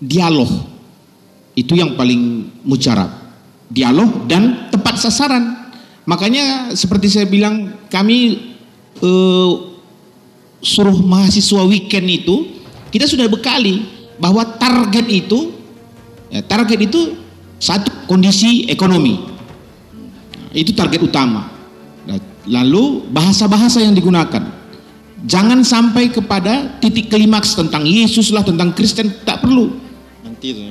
dialog. Itu yang paling mujarab. Dialog dan tepat sasaran. Makanya seperti saya bilang, kami suruh mahasiswa weekend itu, kita sudah bekali bahwa target itu satu, kondisi ekonomi. Itu target utama. Lalu bahasa-bahasa yang digunakan, jangan sampai kepada titik klimaks tentang Yesus lah, tentang Kristen, tak perlu. Nanti itu.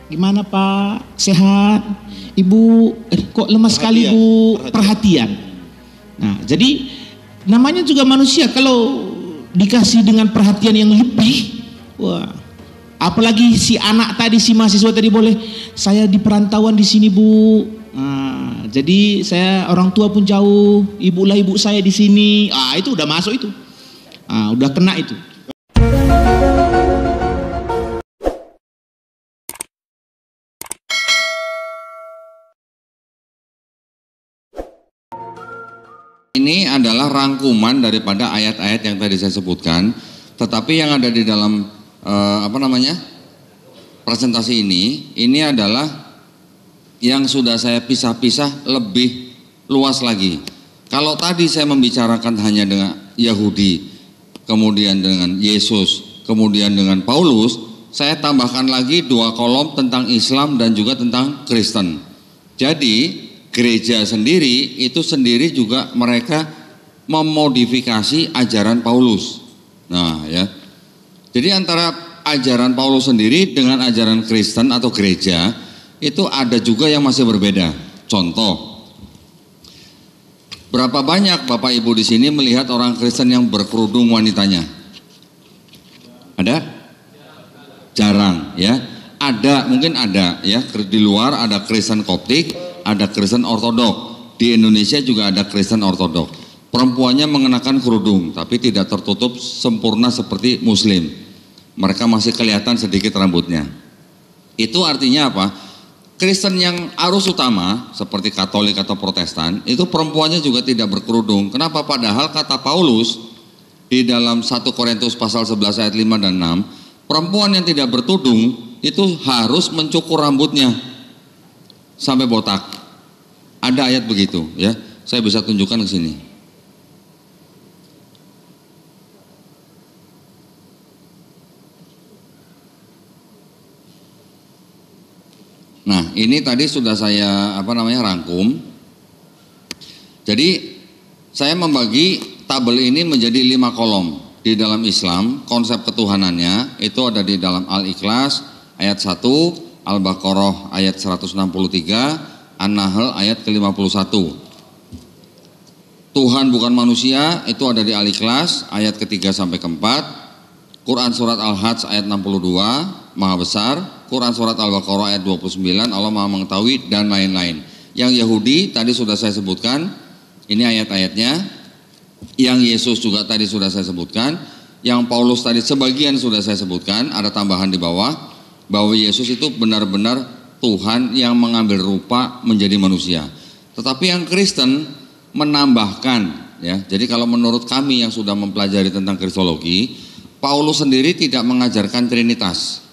Gimana Pak? Sehat? Ibu kok lemas sekali Bu? Perhatian. Nah, jadi namanya juga manusia, kalau dikasih dengan perhatian yang lebih, wah. Apalagi si anak tadi, si mahasiswa tadi, boleh, saya di perantauan di sini Bu. Jadi saya orang tua pun jauh, ibu saya di sini. Itu udah masuk itu. Udah kena itu. Ini adalah rangkuman daripada ayat-ayat yang tadi saya sebutkan, tetapi yang ada di dalam presentasi ini adalah yang sudah saya pisah-pisah lebih luas lagi. Kalau tadi saya membicarakan hanya dengan Yahudi, kemudian dengan Yesus, kemudian dengan Paulus, saya tambahkan lagi 2 kolom tentang Islam dan juga tentang Kristen. Jadi gereja sendiri itu sendiri juga mereka memodifikasi ajaran Paulus. Nah ya, jadi antara ajaran Paulus sendiri dengan ajaran Kristen atau gereja itu ada juga yang masih berbeda. Contoh, berapa banyak Bapak Ibu di sini melihat orang Kristen yang berkerudung wanitanya? Ada? Jarang ya. Ada, mungkin ada ya, di luar ada Kristen Koptik, ada Kristen Ortodok. Di Indonesia juga ada Kristen Ortodok. Perempuannya mengenakan kerudung, tapi tidak tertutup sempurna seperti Muslim. Mereka masih kelihatan sedikit rambutnya. Itu artinya apa? Kristen yang arus utama, seperti Katolik atau Protestan, itu perempuannya juga tidak berkerudung. Kenapa? Padahal kata Paulus di dalam 1 Korintus pasal 11 ayat 5 dan 6, perempuan yang tidak bertudung itu harus mencukur rambutnya sampai botak. Ada ayat begitu ya. Saya bisa tunjukkan ke sini. Nah, ini tadi sudah saya rangkum. Jadi saya membagi tabel ini menjadi 5 kolom. Di dalam Islam, konsep ketuhanannya itu ada di dalam Al-Ikhlas ayat 1, Al-Baqarah ayat 163, An-Nahl ayat ke-51. Tuhan bukan manusia itu ada di Al-Ikhlas ayat ke-3 sampai ke-4. Quran surat Al-Hajj ayat 62, Maha Besar. Quran surat Al-Baqarah ayat 29, Allah Maha Mengetahui, dan lain-lain. Yang Yahudi tadi sudah saya sebutkan, ini ayat-ayatnya. Yang Yesus juga tadi sudah saya sebutkan. Yang Paulus tadi sebagian sudah saya sebutkan, ada tambahan di bawah, bahwa Yesus itu benar-benar Tuhan yang mengambil rupa menjadi manusia. Tetapi yang Kristen menambahkan ya. Jadi kalau menurut kami yang sudah mempelajari tentang Kristologi, Paulus sendiri tidak mengajarkan Trinitas.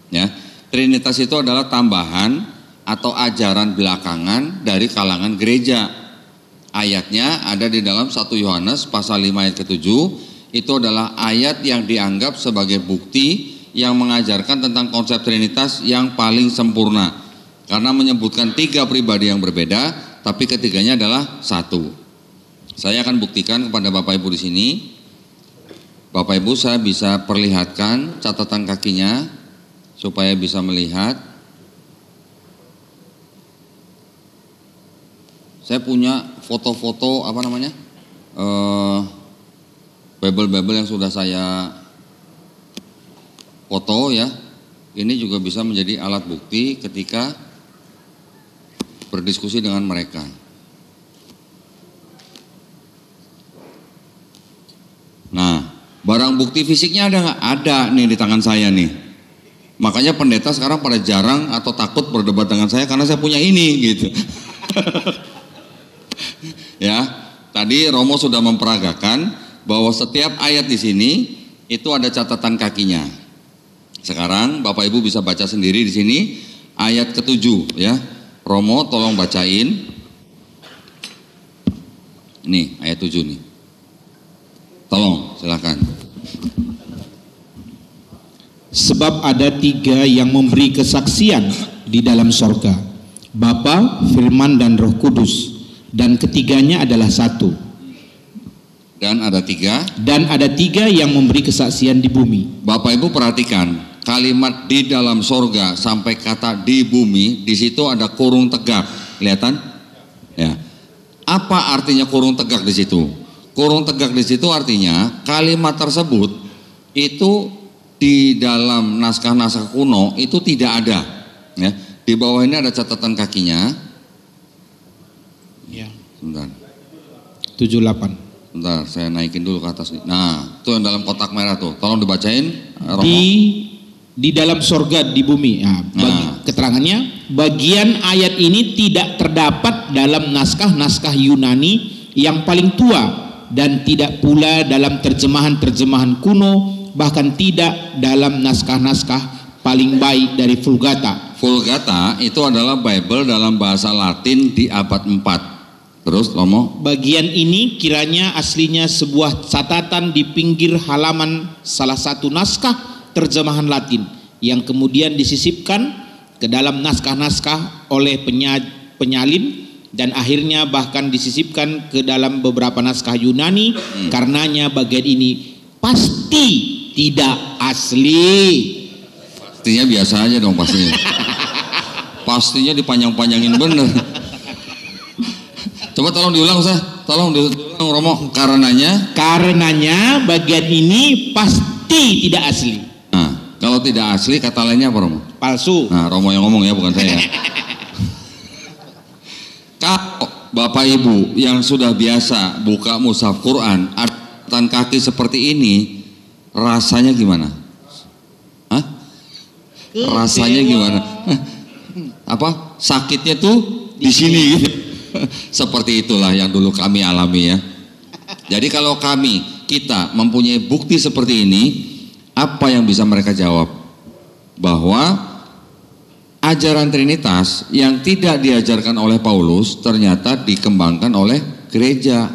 Ya, Trinitas itu adalah tambahan atau ajaran belakangan dari kalangan gereja. Ayatnya ada di dalam 1 Yohanes pasal 5 ayat ke-7. Itu adalah ayat yang dianggap sebagai bukti yang mengajarkan tentang konsep Trinitas yang paling sempurna. Karena menyebutkan 3 pribadi yang berbeda, tapi ketiganya adalah satu. Saya akan buktikan kepada Bapak Ibu di sini. Bapak Ibu, saya bisa perlihatkan catatan kakinya supaya bisa melihat. Saya punya foto-foto Bible-Bible yang sudah saya foto ya. Ini juga bisa menjadi alat bukti ketika berdiskusi dengan mereka. Nah, barang bukti fisiknya ada nggak? Ada nih di tangan saya nih. Makanya pendeta sekarang pada jarang atau takut berdebat dengan saya karena saya punya ini gitu. Ya, tadi Romo sudah memperagakan bahwa setiap ayat di sini itu ada catatan kakinya. Sekarang Bapak Ibu bisa baca sendiri di sini ayat ke-7 ya. Romo tolong bacain. Nih ayat 7 nih. Tolong silakan. Sebab ada 3 yang memberi kesaksian di dalam sorga, Bapa, Firman, dan Roh Kudus, dan ketiganya adalah satu. Dan ada 3. Dan ada 3 yang memberi kesaksian di bumi. Bapak Ibu perhatikan kalimat di dalam sorga sampai kata di bumi, di situ ada kurung tegak, kelihatan? Ya. Apa artinya kurung tegak di situ? Kurung tegak di situ artinya kalimat tersebut itu di dalam naskah-naskah kuno itu tidak ada. Ya. Di bawah ini ada catatan kakinya. Ya. Sebentar. 78. Bentar, saya naikin dulu ke atas nih. Nah, itu yang dalam kotak merah tuh. Tolong dibacain. Romo. Di dalam sorga di bumi. Nah, keterangannya, bagian ayat ini tidak terdapat dalam naskah-naskah Yunani yang paling tua dan tidak pula dalam terjemahan-terjemahan kuno, bahkan tidak dalam naskah-naskah paling baik dari Vulgata. Vulgata itu adalah Bible dalam bahasa Latin di abad 4. Terus Romo? Bagian ini kiranya aslinya sebuah catatan di pinggir halaman salah satu naskah terjemahan Latin yang kemudian disisipkan ke dalam naskah-naskah oleh penyalin dan akhirnya bahkan disisipkan ke dalam beberapa naskah Yunani. Karenanya bagian ini pasti tidak asli. Pastinya biasa aja dong pastinya. Pastinya dipanjang-panjangin bener. Coba tolong diulang Ustaz. Tolong diulang Romo. Karenanya bagian ini pasti tidak asli. Nah, kalau tidak asli kata lainnya apa Romo? Palsu. Nah, Romo yang ngomong ya, bukan saya. Kalau Bapak Ibu yang sudah biasa buka mushaf Quran, catatan kaki seperti ini, rasanya gimana? Hah? Rasanya gimana? Apa? Sakitnya tuh di sini gitu. Seperti itulah yang dulu kami alami ya. Jadi kalau kita mempunyai bukti seperti ini, apa yang bisa mereka jawab? Bahwa ajaran Trinitas yang tidak diajarkan oleh Paulus ternyata dikembangkan oleh gereja.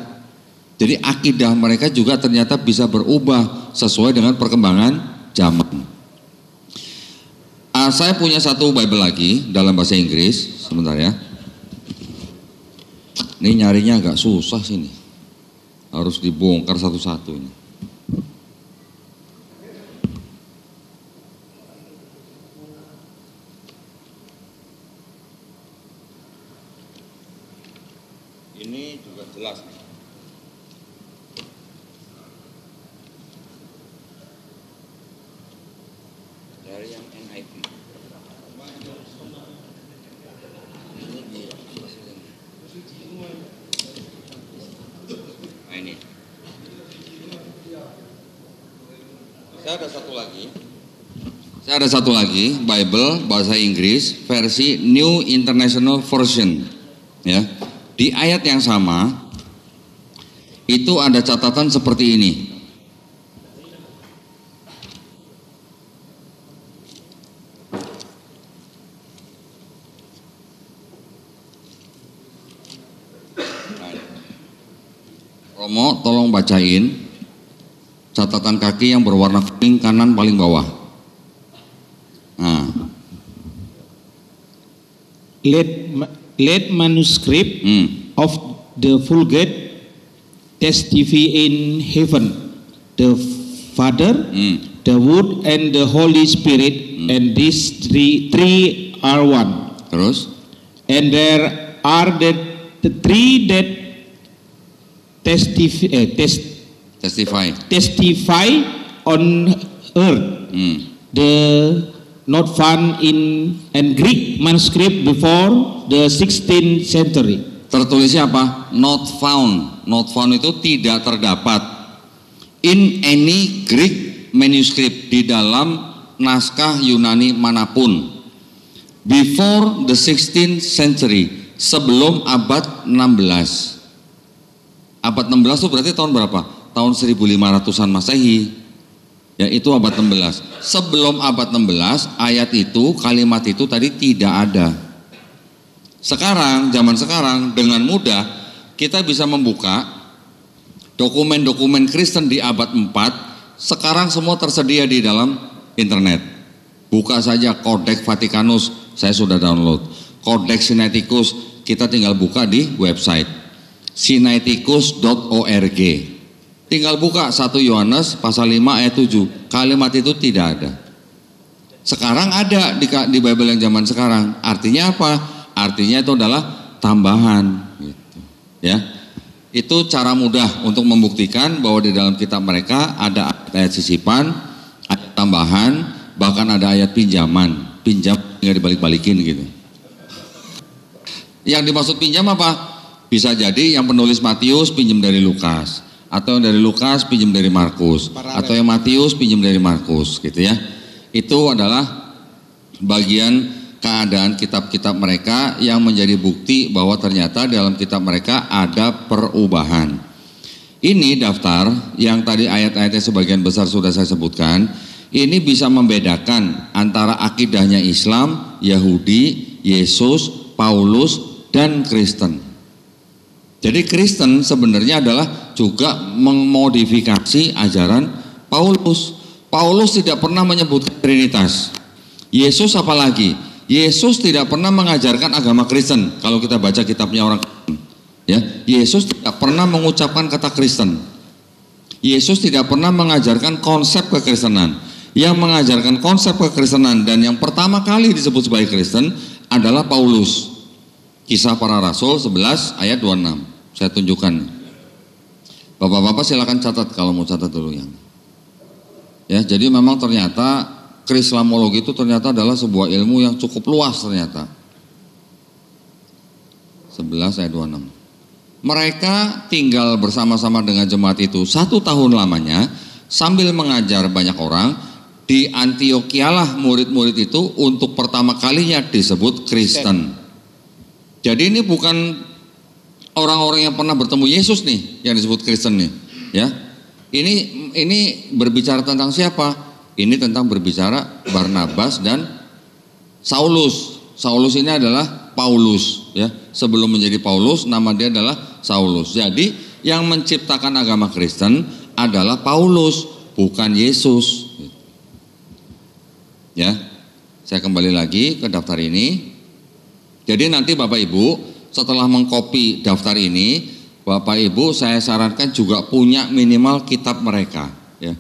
Jadi akidah mereka juga ternyata bisa berubah sesuai dengan perkembangan zaman. Saya punya satu Bible lagi dalam bahasa Inggris, sebentar ya. Ini nyarinya agak susah sini, harus dibongkar satu-satu ini. Ini juga jelas nih. Dari yang NIV. Nah ini. Saya ada satu lagi Bible bahasa Inggris versi New International Version ya. Di ayat yang sama itu ada catatan seperti ini. Romo tolong bacain catatan kaki yang berwarna kuning kanan paling bawah. Nah. Let manuscript of the Vulgate testify in heaven, the Father, the Word, and the Holy Spirit, and these three are one. Terus? And there are the three that testify on earth. The not found in Greek manuscript before the 16th century. Tertulisnya apa? Not found. Not found itu tidak terdapat in any Greek manuscript, di dalam naskah Yunani manapun. Before the 16th century, sebelum abad 16. Abad 16 itu berarti tahun berapa? Tahun 1500-an Masehi. Ya, itu abad 16. Sebelum abad 16, ayat itu, kalimat itu tadi tidak ada. Sekarang, zaman sekarang dengan mudah kita bisa membuka dokumen-dokumen Kristen di abad 4. Sekarang semua tersedia di dalam internet. Buka saja Codex Vaticanus, saya sudah download. Codex Sinaiticus, kita tinggal buka di website sinaiticus.org. Tinggal buka 1 Yohanes pasal 5 ayat 7. Kalimat itu tidak ada. Sekarang ada di Bible yang zaman sekarang. Artinya apa? Artinya itu adalah tambahan gitu. Ya. Itu cara mudah untuk membuktikan bahwa di dalam kitab mereka ada ayat sisipan, ayat tambahan, bahkan ada ayat pinjaman. Pinjam nggak dibalik-balikin gitu. Yang dimaksud pinjam apa? Bisa jadi yang penulis Matius pinjam dari Lukas, atau yang dari Lukas pinjam dari Markus, atau yang Matius pinjam dari Markus gitu ya. Itu adalah bagian keadaan kitab-kitab mereka yang menjadi bukti bahwa ternyata dalam kitab mereka ada perubahan. Ini daftar yang tadi ayat-ayatnya sebagian besar sudah saya sebutkan. Ini bisa membedakan antara akidahnya Islam, Yahudi, Yesus, Paulus, dan Kristen. Jadi Kristen sebenarnya adalah juga memodifikasi ajaran Paulus. Paulus tidak pernah menyebutkan Trinitas. Yesus apalagi? Yesus tidak pernah mengajarkan agama Kristen. Kalau kita baca kitabnya orang Kristen, ya, Yesus tidak pernah mengucapkan kata Kristen. Yesus tidak pernah mengajarkan konsep kekristenan. Yang mengajarkan konsep kekristenan dan yang pertama kali disebut sebagai Kristen adalah Paulus. Kisah Para Rasul 11 ayat 26. Saya tunjukkan. Bapak-bapak silakan catat kalau mau catat dulu yang. Ya, jadi memang ternyata Krislamologi itu ternyata adalah sebuah ilmu yang cukup luas ternyata. 11 ayat 26. Mereka tinggal bersama-sama dengan jemaat itu 1 tahun lamanya sambil mengajar banyak orang. Di Antiochialah murid-murid itu untuk pertama kalinya disebut Kristen. Jadi ini bukan orang-orang yang pernah bertemu Yesus nih yang disebut Kristen nih, ya. Ini berbicara tentang siapa? Ini tentang berbicara Barnabas dan Saulus. Saulus ini adalah Paulus, ya. Sebelum menjadi Paulus, nama dia adalah Saulus. Jadi yang menciptakan agama Kristen adalah Paulus, bukan Yesus. Ya, saya kembali lagi ke daftar ini. Jadi nanti Bapak Ibu setelah mengcopy daftar ini, Bapak Ibu saya sarankan juga punya minimal kitab mereka, ya.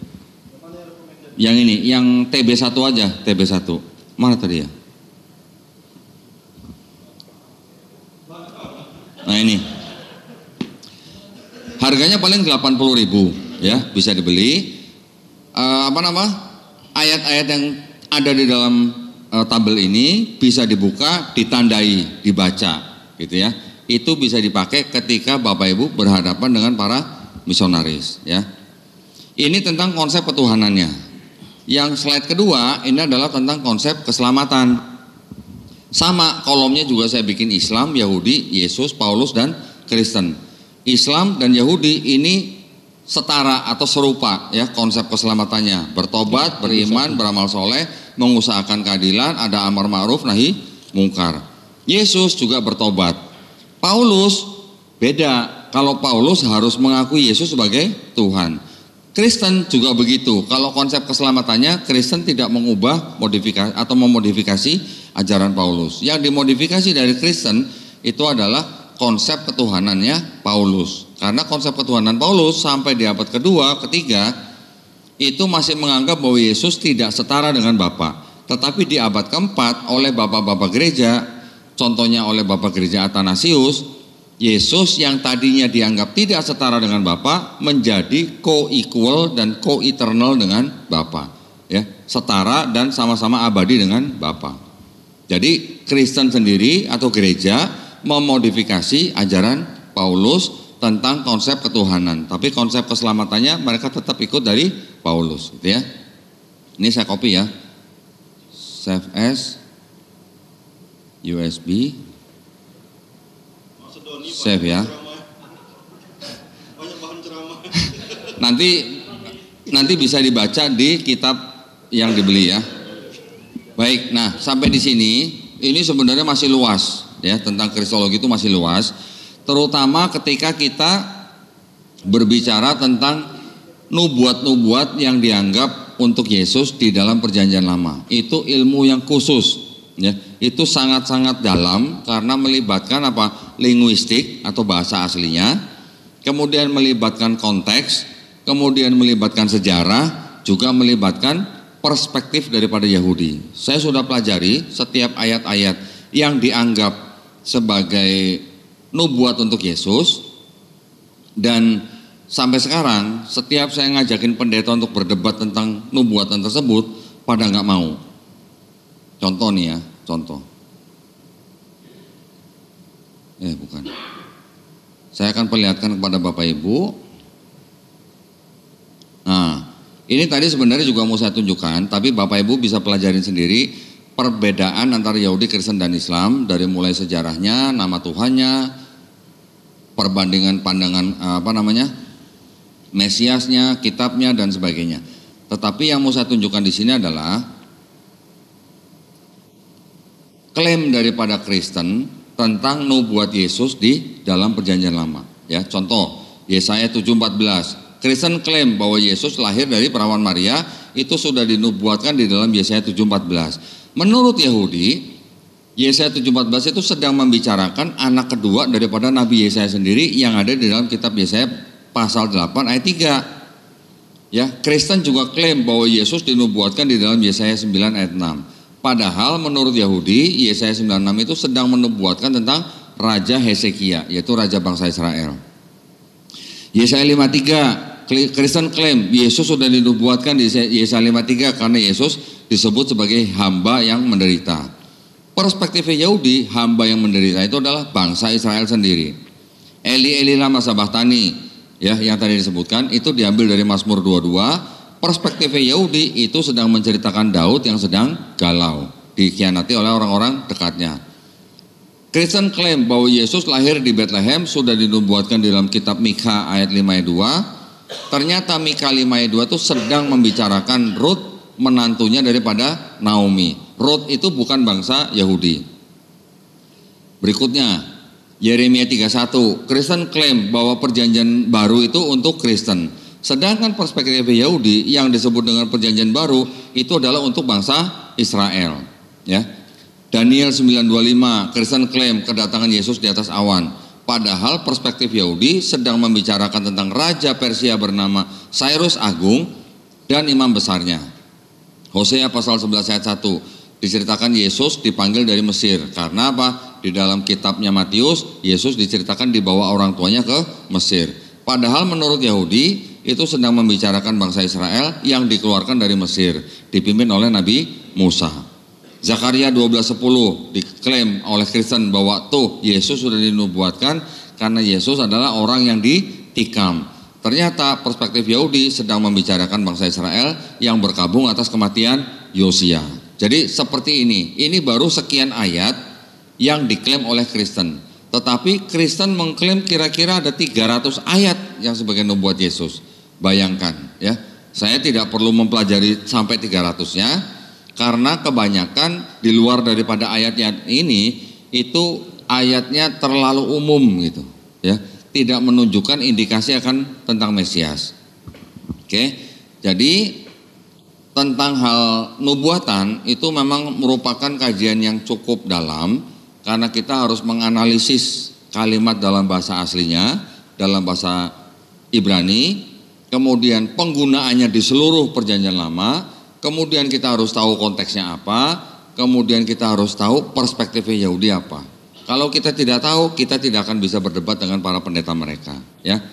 Yang ini, yang TB1 aja, TB1. Mana tadi ya? Nah ini. Harganya paling 80.000 ya, bisa dibeli. Ayat-ayat yang ada di dalam tabel ini bisa dibuka, ditandai, dibaca gitu ya. Itu bisa dipakai ketika Bapak Ibu berhadapan dengan para misionaris ya. Ini tentang konsep ketuhanannya. Yang slide kedua ini adalah tentang konsep keselamatan. Sama kolomnya juga saya bikin Islam, Yahudi, Yesus, Paulus, dan Kristen. Islam dan Yahudi ini setara atau serupa ya konsep keselamatannya. Bertobat, beriman, beramal soleh, mengusahakan keadilan, ada amar ma'ruf, nahi mungkar. Yesus juga bertobat. Paulus beda. Kalau Paulus harus mengakui Yesus sebagai Tuhan. Kristen juga begitu. Kalau konsep keselamatannya, Kristen tidak mengubah modifikasi atau memodifikasi ajaran Paulus. Yang dimodifikasi dari Kristen itu adalah konsep ketuhanannya Paulus. Karena konsep ketuhanan Paulus sampai di abad kedua, ketiga itu masih menganggap bahwa Yesus tidak setara dengan Bapa. Tetapi di abad keempat oleh bapak-bapak gereja, contohnya oleh Bapak Gereja Athanasius, Yesus yang tadinya dianggap tidak setara dengan Bapa menjadi co-equal dan co-eternal dengan Bapa, ya, setara dan sama-sama abadi dengan Bapa. Jadi Kristen sendiri atau gereja memodifikasi ajaran Paulus tentang konsep ketuhanan, tapi konsep keselamatannya mereka tetap ikut dari Paulus, gitu ya. Ini saya copy ya, save as, USB. Save ya. Nanti nanti bisa dibaca di kitab yang dibeli ya. Baik, nah sampai di sini ini sebenarnya masih luas ya, tentang kristologi itu masih luas, terutama ketika kita berbicara tentang nubuat-nubuat yang dianggap untuk Yesus di dalam Perjanjian Lama. Itu ilmu yang khusus ya, itu sangat-sangat dalam karena melibatkan apa? Linguistik atau bahasa aslinya, kemudian melibatkan konteks, kemudian melibatkan sejarah, juga melibatkan perspektif daripada Yahudi. Saya sudah pelajari setiap ayat-ayat yang dianggap sebagai nubuat untuk Yesus, dan sampai sekarang setiap saya ngajakin pendeta untuk berdebat tentang nubuatan tersebut, pada nggak mau. Contoh nih ya, contoh. Bukan. Saya akan perlihatkan kepada Bapak Ibu. Nah, ini tadi sebenarnya juga mau saya tunjukkan, tapi Bapak Ibu bisa pelajarin sendiri perbedaan antara Yahudi, Kristen dan Islam, dari mulai sejarahnya, nama Tuhannya, perbandingan pandangan Mesiasnya, kitabnya dan sebagainya. Tetapi yang mau saya tunjukkan di sini adalah klaim daripada Kristen tentang nubuat Yesus di dalam Perjanjian Lama. Ya, contoh Yesaya 7:14. Kristen klaim bahwa Yesus lahir dari perawan Maria, itu sudah dinubuatkan di dalam Yesaya 7:14. Menurut Yahudi, Yesaya 7:14 itu sedang membicarakan anak kedua daripada Nabi Yesaya sendiri yang ada di dalam kitab Yesaya pasal 8 ayat 3. Ya, Kristen juga klaim bahwa Yesus dinubuatkan di dalam Yesaya 9 ayat 6. Padahal menurut Yahudi, Yesaya 96 itu sedang menubuatkan tentang Raja Hesekia, yaitu raja bangsa Israel. Yesaya 53, Kristen klaim Yesus sudah dinubuatkan di Yesaya 53 karena Yesus disebut sebagai hamba yang menderita. Perspektif Yahudi, hamba yang menderita itu adalah bangsa Israel sendiri. Eli Eli lama sabachthani, ya, yang tadi disebutkan itu diambil dari Mazmur 22. Perspektif Yahudi itu sedang menceritakan Daud yang sedang galau, dikhianati oleh orang-orang dekatnya. Kristen klaim bahwa Yesus lahir di Bethlehem, sudah dinubuatkan di dalam kitab Mikha ayat 5 ayat 2. Ternyata Mikha 5 ayat 2 itu sedang membicarakan Rut, menantunya daripada Naomi. Rut itu bukan bangsa Yahudi. Berikutnya Yeremia 31, Kristen klaim bahwa perjanjian baru itu untuk Kristen. Sedangkan perspektif Yahudi yang disebut dengan perjanjian baru itu adalah untuk bangsa Israel. Ya. Daniel 9:25, Kristen klaim kedatangan Yesus di atas awan. Padahal perspektif Yahudi sedang membicarakan tentang Raja Persia bernama Cyrus Agung dan imam besarnya. Hosea pasal 11 ayat 1, diceritakan Yesus dipanggil dari Mesir. Karena apa? Di dalam kitabnya Matius, Yesus diceritakan dibawa orang tuanya ke Mesir. Padahal menurut Yahudi itu sedang membicarakan bangsa Israel yang dikeluarkan dari Mesir, dipimpin oleh Nabi Musa. Zakaria 12:10 diklaim oleh Kristen bahwa tuh Yesus sudah dinubuatkan karena Yesus adalah orang yang ditikam. Ternyata perspektif Yahudi sedang membicarakan bangsa Israel yang berkabung atas kematian Yosia. Jadi seperti ini baru sekian ayat yang diklaim oleh Kristen. Tetapi Kristen mengklaim kira-kira ada 300 ayat yang sebagai nubuat Yesus. Bayangkan ya, saya tidak perlu mempelajari sampai 300-nya karena kebanyakan di luar daripada ayat-ayat ini itu ayatnya terlalu umum gitu ya, tidak menunjukkan indikasi akan tentang Mesias. Oke, jadi tentang hal nubuatan itu memang merupakan kajian yang cukup dalam karena kita harus menganalisis kalimat dalam bahasa aslinya, dalam bahasa Ibrani, kemudian penggunaannya di seluruh Perjanjian Lama, kemudian kita harus tahu konteksnya apa, kemudian kita harus tahu perspektif Yahudi apa. Kalau kita tidak tahu, kita tidak akan bisa berdebat dengan para pendeta mereka. Ya,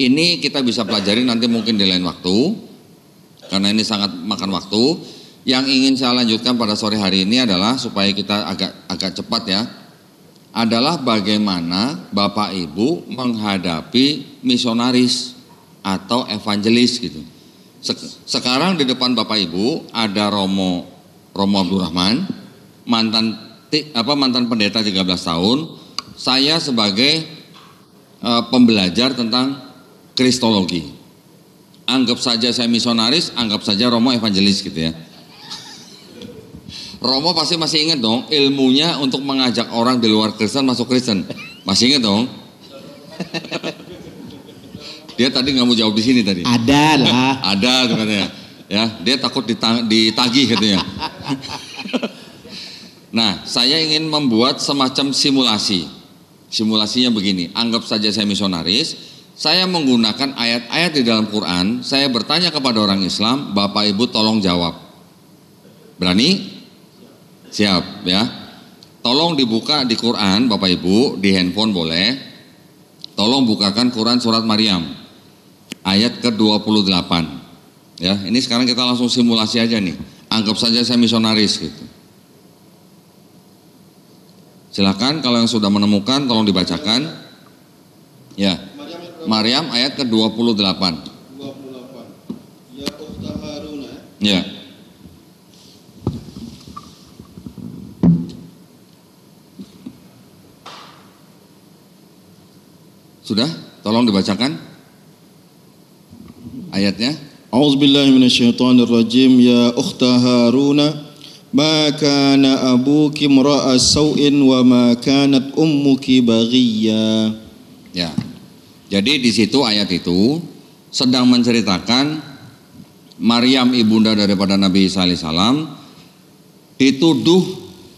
ini kita bisa pelajari nanti mungkin di lain waktu, karena ini sangat makan waktu. Yang ingin saya lanjutkan pada sore hari ini adalah supaya kita agak cepat ya, adalah bagaimana Bapak Ibu menghadapi misionaris atau evangelis gitu. Sekarang di depan Bapak Ibu ada Romo Abdurrahman, mantan pendeta 13 tahun. Saya sebagai pembelajar tentang kristologi. anggap saja saya misionaris, anggap saja Romo evangelis gitu ya. Romo pasti masih ingat dong ilmunya untuk mengajak orang di luar Kristen masuk Kristen. Masih ingat dong? Dia tadi nggak mau jawab di sini tadi. Ada lah. Ada tuh katanya. Ya, dia takut ditagih katanya. Nah, saya ingin membuat semacam simulasi. Simulasinya begini, anggap saja saya misionaris, saya menggunakan ayat-ayat di dalam Quran, saya bertanya kepada orang Islam, Bapak Ibu tolong jawab. Berani? Siap ya. Tolong dibuka di Quran, Bapak Ibu, di handphone boleh. Tolong bukakan Quran surat Maryam, ayat ke-28. Ya, ini sekarang kita langsung simulasi aja nih. Anggap saja saya misionaris gitu. Silakan kalau yang sudah menemukan tolong dibacakan. Ya. Maryam ayat ke-28. 28. Ya ukhta Haruna. Ya. Sudah? Tolong dibacakan ayatnya. A'udzubillahi minasyaitonirrajim. Ya ukhta Haruna, ma kana abuki imra'a sau'in wa ma kanat ummuki baghiyya. Ya. Jadi di situ ayat itu sedang menceritakan Maryam ibunda daripada Nabi Isa alaihissalam dituduh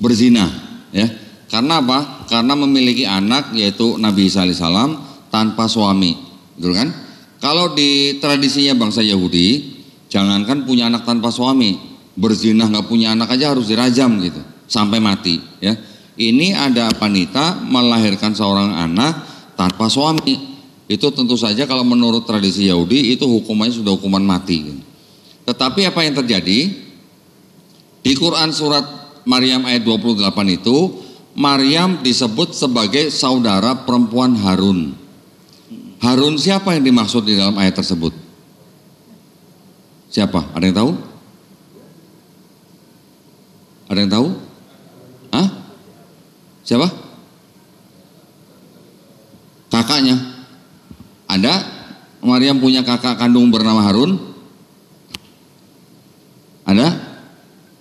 berzina, ya. Karena apa? Karena memiliki anak yaitu Nabi Isa alaihissalam tanpa suami, betul kan? Kalau di tradisinya bangsa Yahudi, jangankan punya anak tanpa suami, berzina nggak punya anak aja harus dirajam gitu sampai mati, ya. Ini ada wanita melahirkan seorang anak tanpa suami. Itu tentu saja kalau menurut tradisi Yahudi itu hukumannya sudah hukuman mati gitu. Tetapi apa yang terjadi di Quran surat Maryam ayat 28 itu, Maryam disebut sebagai saudara perempuan Harun. Harun siapa yang dimaksud di dalam ayat tersebut? Siapa? Ada yang tahu? Ada yang tahu? Hah? Siapa? Kakaknya. Ada? Maryam punya kakak kandung bernama Harun? Ada?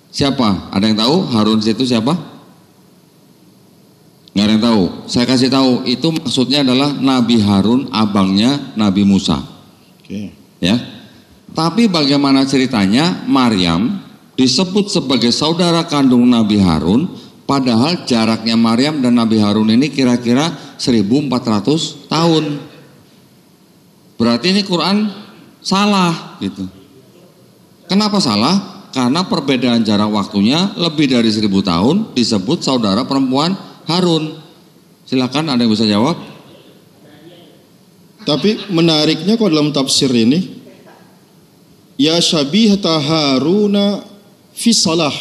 Siapa? Ada yang tahu? Harun itu siapa? Nggak ada yang tahu. Saya kasih tahu, itu maksudnya adalah Nabi Harun, abangnya Nabi Musa. Oke. Ya. Tapi bagaimana ceritanya Maryam disebut sebagai saudara kandung Nabi Harun, padahal jaraknya Maryam dan Nabi Harun ini kira-kira 1400 tahun. Berarti ini Quran salah gitu. Kenapa salah? Karena perbedaan jarak waktunya lebih dari 1000 tahun disebut saudara perempuan Harun. Silakan, ada yang bisa jawab? Tapi menariknya kok dalam tafsir ini, ya syabihata Haruna fi salah.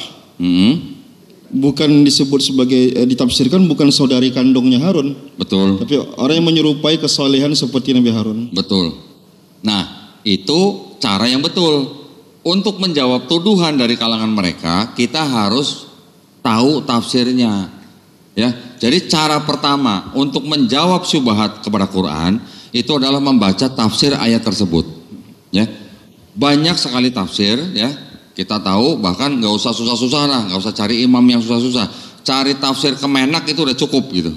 Bukan disebut sebagai ditafsirkan bukan saudari kandungnya Harun. Betul. Tapi orang yang menyerupai kesolehan seperti Nabi Harun. Betul. Nah, itu cara yang betul. Untuk menjawab tuduhan dari kalangan mereka, kita harus tahu tafsirnya. Ya, jadi cara pertama untuk menjawab syubhat kepada Quran itu adalah membaca tafsir ayat tersebut. Ya, banyak sekali tafsir. Ya, kita tahu bahkan nggak usah susah-susah lah, nggak usah cari imam yang susah-susah. Cari tafsir Kemenak itu udah cukup gitu.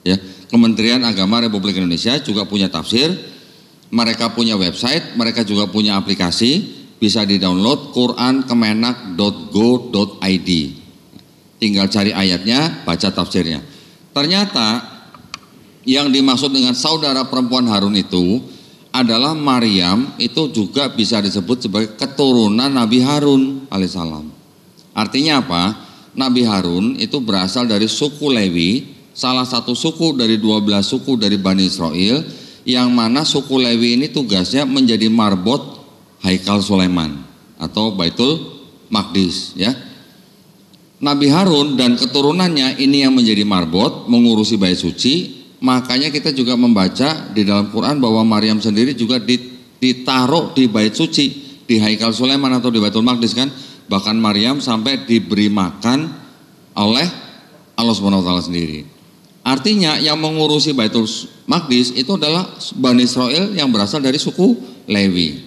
Ya, Kementerian Agama Republik Indonesia juga punya tafsir. Mereka punya website, mereka juga punya aplikasi, bisa di-download qurankemenak.go.id. Tinggal cari ayatnya, baca tafsirnya. Ternyata yang dimaksud dengan saudara perempuan Harun itu adalah Maryam, itu juga bisa disebut sebagai keturunan Nabi Harun alaihissalam. Artinya apa? Nabi Harun itu berasal dari suku Lewi, salah satu suku dari 12 suku dari Bani Israel, yang mana suku Lewi ini tugasnya menjadi marbot Haikal Sulaiman atau Baitul Maqdis, ya. Nabi Harun dan keturunannya ini yang menjadi marbot mengurusi bait suci. Makanya kita juga membaca di dalam Quran bahwa Maryam sendiri juga ditaruh di bait suci, di Haikal Sulaiman atau di Baitul Maqdis kan. Bahkan Maryam sampai diberi makan oleh Allah Subhanahu wa taala sendiri. Artinya yang mengurusi Baitul Maqdis itu adalah Bani Israel yang berasal dari suku Lewi.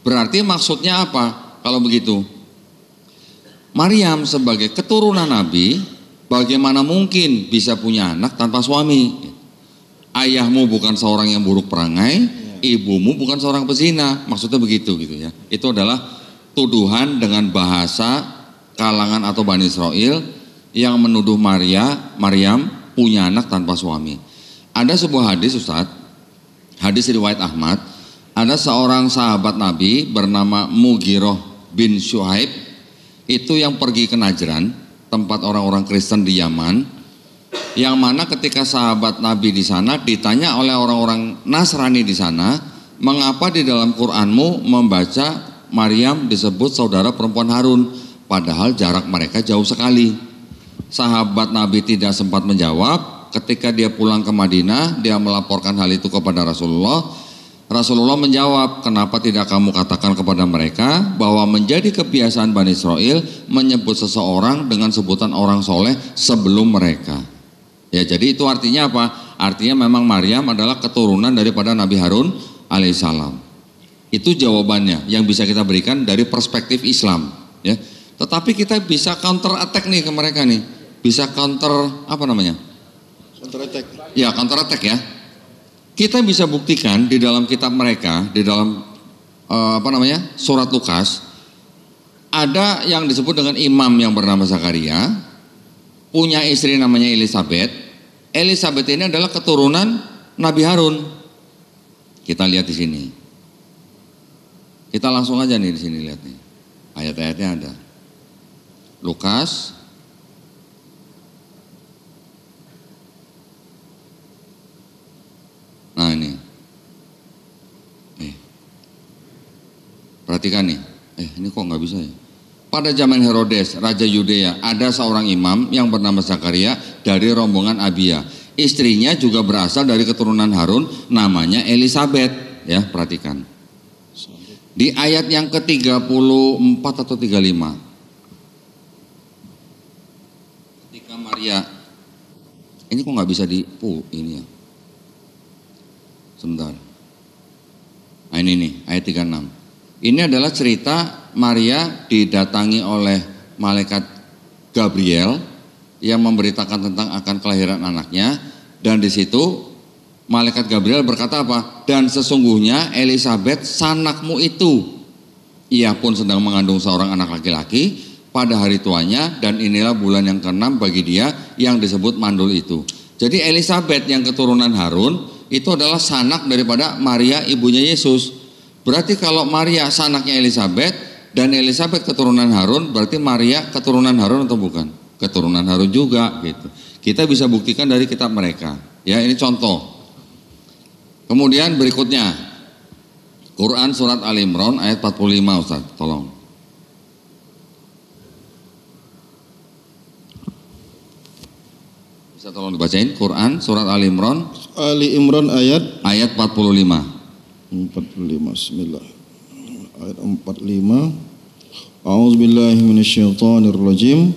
Berarti maksudnya apa kalau begitu? Maryam sebagai keturunan Nabi, bagaimana mungkin bisa punya anak tanpa suami? Ayahmu bukan seorang yang buruk perangai, ibumu bukan seorang pezina. Maksudnya begitu gitu ya. Itu adalah tuduhan dengan bahasa kalangan atau Bani Israel yang menuduh Maryam punya anak tanpa suami. Ada sebuah hadis, Ustadz, hadis riwayat Ahmad, ada seorang sahabat Nabi bernama Mughirah bin Syuaib, itu yang pergi ke Najran, tempat orang-orang Kristen di Yaman, yang mana ketika sahabat Nabi di sana ditanya oleh orang-orang Nasrani di sana, mengapa di dalam Qur'anmu membaca Maryam disebut saudara perempuan Harun, padahal jarak mereka jauh sekali. Sahabat Nabi tidak sempat menjawab. Ketika dia pulang ke Madinah, dia melaporkan hal itu kepada Rasulullah. Rasulullah menjawab, kenapa tidak kamu katakan kepada mereka bahwa menjadi kebiasaan Bani Israel menyebut seseorang dengan sebutan orang soleh sebelum mereka. Ya, jadi itu artinya apa? Artinya memang Maryam adalah keturunan daripada Nabi Harun alaihissalam. Itu jawabannya yang bisa kita berikan dari perspektif Islam. Ya, tetapi kita bisa counter attack nih ke mereka nih, bisa counter apa namanya? Counter attack. Ya, counter attack ya. Kita bisa buktikan di dalam kitab mereka, di dalam surat Lukas, ada yang disebut dengan imam yang bernama Zakaria, punya istri namanya Elisabeth. Elisabeth ini adalah keturunan Nabi Harun. Kita lihat di sini. Kita langsung aja nih di sini lihat nih. Ayat-ayatnya ada. Lukas Nah ini, perhatikan nih, ini kok nggak bisa ya? Pada zaman Herodes, Raja Yudea, ada seorang imam yang bernama Zakaria dari rombongan Abia. Istrinya juga berasal dari keturunan Harun, namanya Elisabeth. Ya, perhatikan. Di ayat yang ke-34 atau 35. Ketika Maria, ini kok nggak bisa ini ya? Sebentar. Nah ini nih, ayat 36. Ini adalah cerita Maria didatangi oleh malaikat Gabriel yang memberitakan tentang akan kelahiran anaknya, dan di situ malaikat Gabriel berkata apa? Dan sesungguhnya Elisabeth sanakmu itu, ia pun sedang mengandung seorang anak laki-laki pada hari tuanya, dan inilah bulan yang ke-6 bagi dia yang disebut mandul itu. Jadi Elisabeth yang keturunan Harun itu adalah sanak daripada Maria ibunya Yesus. Berarti kalau Maria sanaknya Elisabeth dan Elisabeth keturunan Harun, berarti Maria keturunan Harun atau bukan? Keturunan Harun juga gitu. Kita bisa buktikan dari kitab mereka. Ya, ini contoh. Kemudian berikutnya Quran surat Al Imran ayat 45, Ustaz, tolong. Bisa tolong dibacain Quran surat Al Imran. Ali Imran ayat 45. Bismillah. Ayat 45. A'udzubillahi minasyaitonirrajim.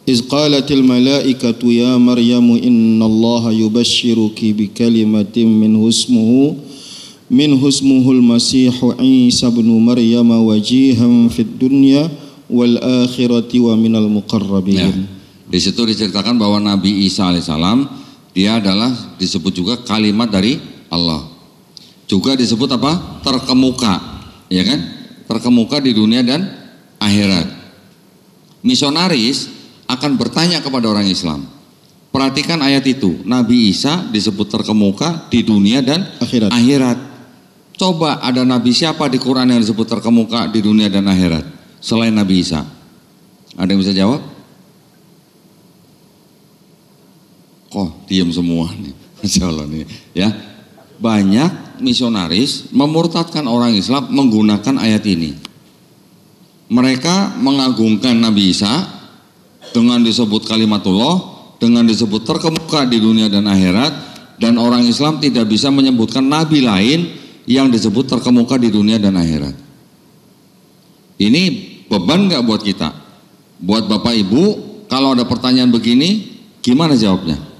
Iz qalatil malaikatu ya Maryamu innallaha yubashshiruki bikalimatin minhu ismuhul Masihu Isa ibn Maryam wajihan fid dunya wal akhirati wa minal muqarrabin. Ya. Di situ diceritakan bahwa Nabi Isa alaihissalam dia adalah disebut juga kalimat dari Allah. Juga disebut apa? Terkemuka, ya kan? Terkemuka di dunia dan akhirat. Misionaris akan bertanya kepada orang Islam. Perhatikan ayat itu. Nabi Isa disebut terkemuka di dunia dan akhirat. Coba ada nabi siapa di Quran yang disebut terkemuka di dunia dan akhirat selain Nabi Isa? Ada yang bisa jawab? Kok diam semua nih, Masya Allah nih, ya. Banyak misionaris memurtadkan orang Islam menggunakan ayat ini. Mereka mengagungkan Nabi Isa dengan disebut kalimatullah, dengan disebut terkemuka di dunia dan akhirat, dan orang Islam tidak bisa menyebutkan nabi lain yang disebut terkemuka di dunia dan akhirat. Ini beban nggak buat kita? Buat Bapak Ibu, kalau ada pertanyaan begini, gimana jawabnya?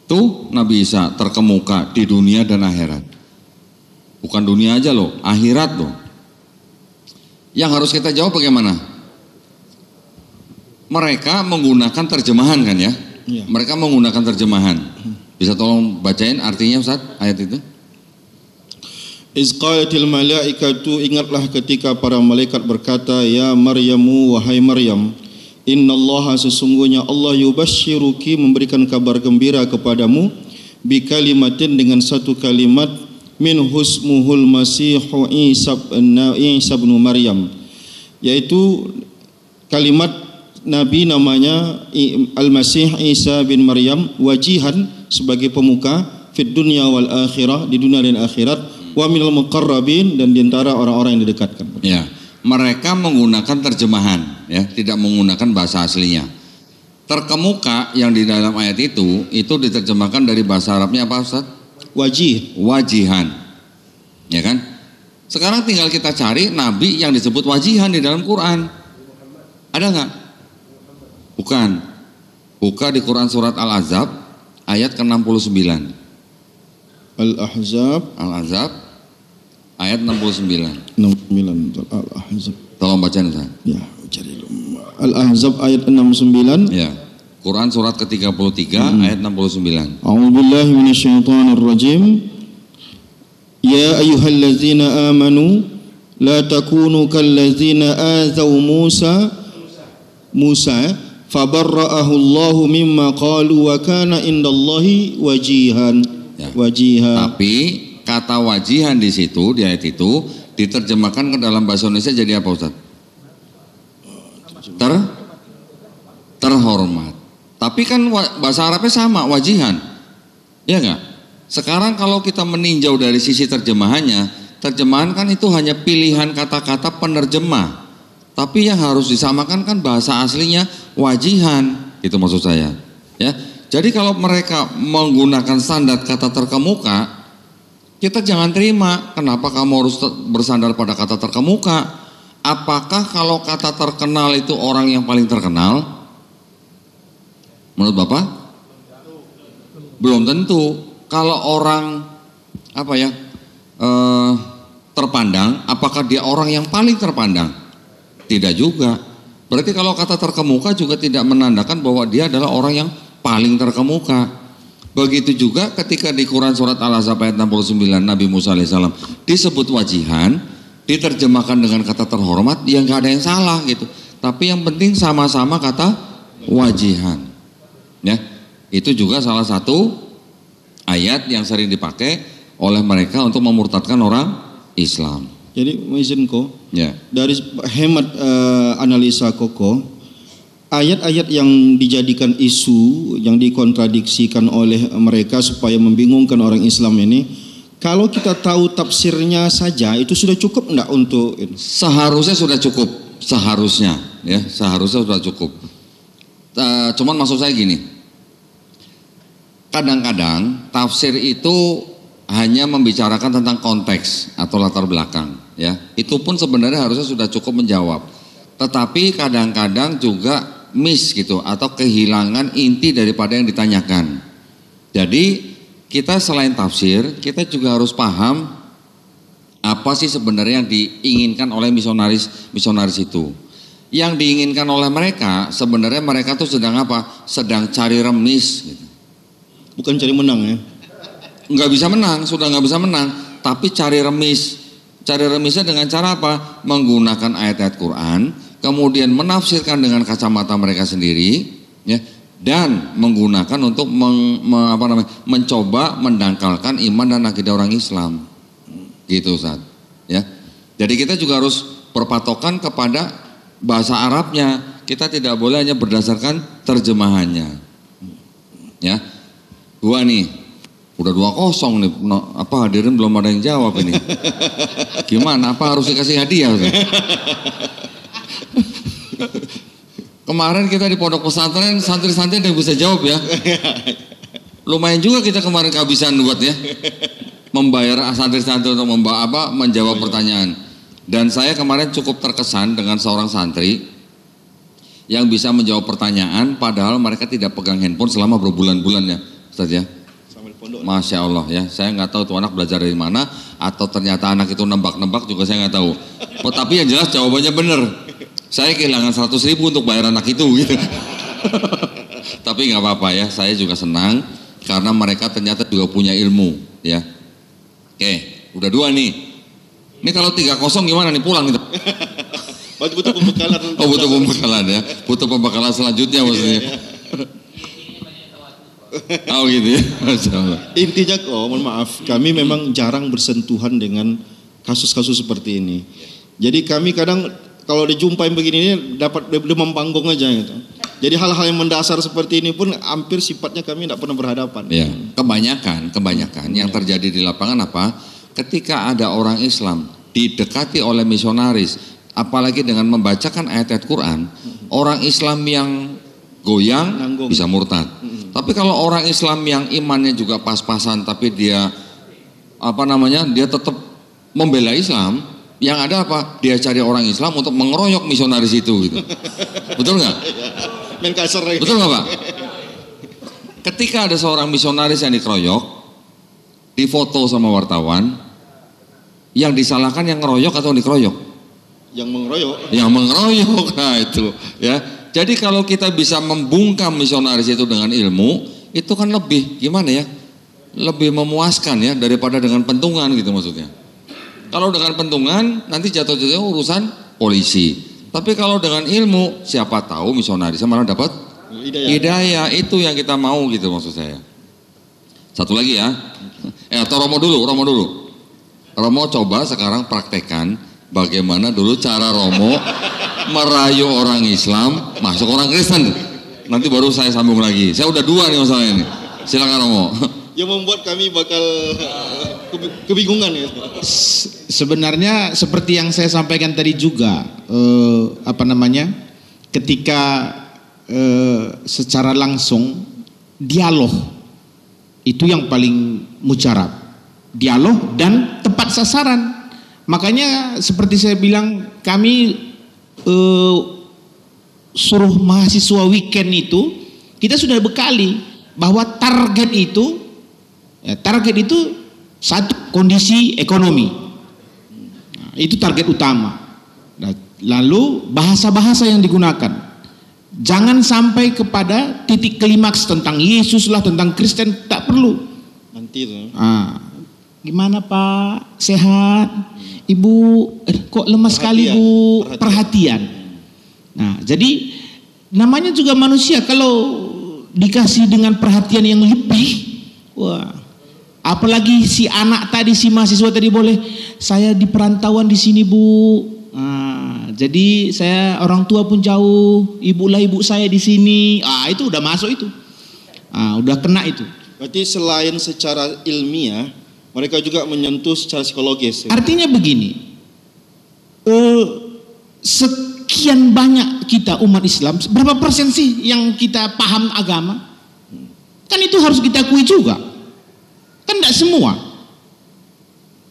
Tuh Nabi Isa terkemuka di dunia dan akhirat. Bukan dunia aja loh, akhirat loh. Yang harus kita jawab bagaimana? Mereka menggunakan terjemahan kan ya? Iya. Mereka menggunakan terjemahan. Bisa tolong bacain artinya Ustaz ayat itu? Iz qalatil malaikatu, ingatlah ketika para malaikat berkata, ya Maryamu, wahai Maryam, innallaha, sesungguhnya Allah, yubashshiruki, memberikan kabar gembira kepadamu, bi kalimatin, dengan satu kalimat, min husmuhul masihu Isa bin Maryam, yaitu kalimat Nabi namanya Al-Masih Isa bin Maryam, wajihan, sebagai pemuka, fid dunya wal akhirah, di dunia dan akhirat, wa minal muqarrabin, dan diantara orang-orang yang didekatkan. Ya, mereka menggunakan terjemahan, ya, tidak menggunakan bahasa aslinya. Terkemuka yang di dalam ayat itu diterjemahkan dari bahasa Arabnya apa Ustaz? Wajih. Wajihan, ya kan? Sekarang tinggal kita cari nabi yang disebut wajihan di dalam Quran. Ada nggak? Bukan. Buka di Quran surat Al-Ahzab ayat ke-69. Al-Ahzab ayat 69. 69 Al-Ahzab. Tolong bacain Ustaz. Ya, cari dulu. Al-Ahzab ayat 69. Ya. Quran surat ke-33 ayat 69. A'udzubillahi minasyaitonirrajim. Ya ayyuhallazina amanu la takunu kallazina azaw Musa fabarra'ahu Allahu mimma qalu wa kana indallahi wajihan. Ya. Wajihan. Tapi kata wajihan di situ, di ayat itu diterjemahkan ke dalam bahasa Indonesia jadi apa Ustaz? Terhormat. Tapi kan bahasa Arabnya sama, wajihan. Ya enggak? Sekarang kalau kita meninjau dari sisi terjemahannya, terjemahan kan itu hanya pilihan kata-kata penerjemah. Tapi yang harus disamakan kan bahasa aslinya wajihan, itu maksud saya. Ya. Jadi kalau mereka menggunakan standar kata terkemuka, kita jangan terima. Kenapa kamu harus bersandar pada kata terkemuka? Apakah kalau kata terkenal itu orang yang paling terkenal? Menurut Bapak? Belum tentu. Kalau orang terpandang, apakah dia orang yang paling terpandang? Tidak juga. Berarti kalau kata terkemuka juga tidak menandakan bahwa dia adalah orang yang paling terkemuka. Begitu juga ketika di Quran surat Al-Ahzab ayat 69 Nabi Musa alaihissalam disebut wajihan, diterjemahkan dengan kata terhormat, ya nggak ada yang salah gitu. Tapi yang penting sama-sama kata wajihan. Ya, itu juga salah satu ayat yang sering dipakai oleh mereka untuk memurtadkan orang Islam. Jadi izinko, ya. Dari hemat analisa Koko, ayat-ayat yang dijadikan isu, yang dikontradiksikan oleh mereka supaya membingungkan orang Islam ini, kalau kita tahu tafsirnya saja itu sudah cukup enggak untuk ini? Seharusnya sudah cukup, seharusnya sudah cukup. Cuman maksud saya gini, kadang-kadang tafsir itu hanya membicarakan tentang konteks atau latar belakang, ya. Itu pun sebenarnya harusnya sudah cukup menjawab. Tetapi kadang-kadang juga miss gitu atau kehilangan inti daripada yang ditanyakan. Jadi kita selain tafsir, kita juga harus paham apa sih sebenarnya yang diinginkan oleh misionaris itu. Yang diinginkan oleh mereka, sebenarnya mereka tuh sedang apa? Sedang cari remis gitu. Bukan cari menang ya. Nggak bisa menang, sudah nggak bisa menang, tapi cari remis. Cari remisnya dengan cara apa? Menggunakan ayat-ayat Quran, kemudian menafsirkan dengan kacamata mereka sendiri, ya, dan menggunakan untuk mencoba mendangkalkan iman dan akidah orang Islam, gitu Ustaz. Ya, jadi kita juga harus berpatokan kepada bahasa Arabnya. Kita tidak boleh hanya berdasarkan terjemahannya. Ya, gua nih. Udah 2-0 nih, hadirin belum ada yang jawab ini. Gimana, apa harus dikasih hadiah? Kemarin kita di pondok pesantren, santri-santri yang bisa jawab ya. Lumayan juga kita kemarin kehabisan buat ya. Membayar santri-santri untuk menjawab pertanyaan. Dan saya kemarin cukup terkesan dengan seorang santri yang bisa menjawab pertanyaan padahal mereka tidak pegang handphone selama berbulan-bulan ya, Ustaz ya. Masya Allah ya, saya nggak tahu tuh anak belajar dari mana, atau ternyata anak itu nebak-nebak juga saya nggak tahu. Oh, tapi yang jelas jawabannya benar. Saya kehilangan 100.000 untuk bayar anak itu gitu. Tapi nggak apa-apa ya, saya juga senang karena mereka ternyata juga punya ilmu ya. Oke, udah 2 nih. Ini kalau 3-0 gimana nih, pulang gitu? Butuh pembekalan. Oh, butuh pembekalan ya, butuh pembekalan selanjutnya maksudnya. Oh gitu ya. Intinya mohon maaf, kami memang jarang bersentuhan dengan kasus-kasus seperti ini. Jadi kami kadang kalau dijumpain begini ini dapat demam panggung aja gitu. Jadi hal-hal yang mendasar seperti ini pun hampir sifatnya kami tidak pernah berhadapan. Ya, kebanyakan yang terjadi di lapangan apa? Ketika ada orang Islam didekati oleh misionaris, apalagi dengan membacakan ayat-ayat Quran, orang Islam yang goyang Nanggung. bisa murtad. Tapi kalau orang Islam yang imannya juga pas-pasan tapi dia dia tetap membela Islam, yang ada apa? Dia cari orang Islam untuk mengeroyok misionaris itu gitu. Betul nggak? Main kasar lagi. Betul nggak Pak? Ketika ada seorang misionaris yang dikeroyok, difoto sama wartawan, yang disalahkan yang ngeroyok atau dikeroyok? Yang mengeroyok. Yang mengeroyok, nah itu ya. Jadi kalau kita bisa membungkam misionaris itu dengan ilmu, itu kan lebih gimana ya? Lebih memuaskan ya daripada dengan pentungan gitu maksudnya. Kalau dengan pentungan nanti jatuh-jatuhnya urusan polisi. Tapi kalau dengan ilmu, siapa tahu misionarisnya malah dapat hidayah. Itu yang kita mau gitu maksud saya. Satu lagi ya. Atau Romo dulu. Romo coba sekarang praktekkan bagaimana dulu cara Romo merayu orang Islam masuk orang Kristen. Nanti baru saya sambung lagi. Saya udah 2 nih masalahnya nih. Silakan Romo. Yang membuat kami bakal kebingungan ya. Sebenarnya seperti yang saya sampaikan tadi juga, ketika secara langsung dialog itu yang paling mujarab, dialog dan tepat sasaran. Makanya seperti saya bilang, kami suruh mahasiswa weekend itu kita sudah bekali bahwa target itu satu, kondisi ekonomi. Nah, itu target utama. Nah, lalu bahasa-bahasa yang digunakan jangan sampai kepada titik klimaks tentang Yesus lah, tentang Kristen, tak perlu. Nanti itu. Gimana Pak, sehat? Ibu kok lemas sekali Bu? Perhatian. Nah, jadi namanya juga manusia, kalau dikasih dengan perhatian yang lebih, wah, apalagi si anak tadi, si mahasiswa tadi, boleh saya di perantauan di sini Bu. Jadi saya orang tua pun jauh, ibu saya di sini. Itu udah masuk itu. Udah kena itu. Berarti selain secara ilmiah, mereka juga menyentuh secara psikologis. Artinya begini, sekian banyak kita umat Islam, berapa persen sih yang kita paham agama? Kan itu harus kita akui juga. Kan tidak semua.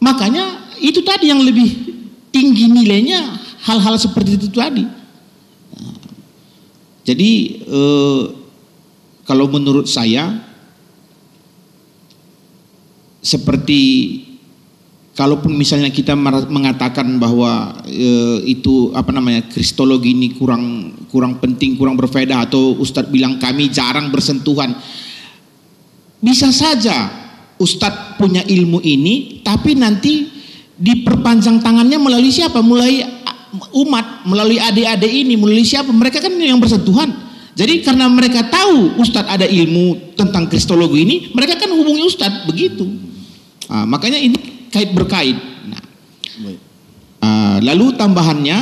Makanya itu tadi yang lebih tinggi nilainya, hal-hal seperti itu tadi. Jadi kalau menurut saya, seperti kalaupun misalnya kita mengatakan bahwa itu kristologi ini kurang penting, kurang berfaedah, atau Ustadz bilang kami jarang bersentuhan, bisa saja Ustadz punya ilmu ini tapi nanti diperpanjang tangannya melalui siapa? Melalui umat, melalui adik-adik ini, melalui siapa? Mereka kan yang bersentuhan. Jadi karena mereka tahu Ustadz ada ilmu tentang kristologi ini, mereka kan hubungi Ustadz begitu. Makanya ini kait berkait. Lalu tambahannya,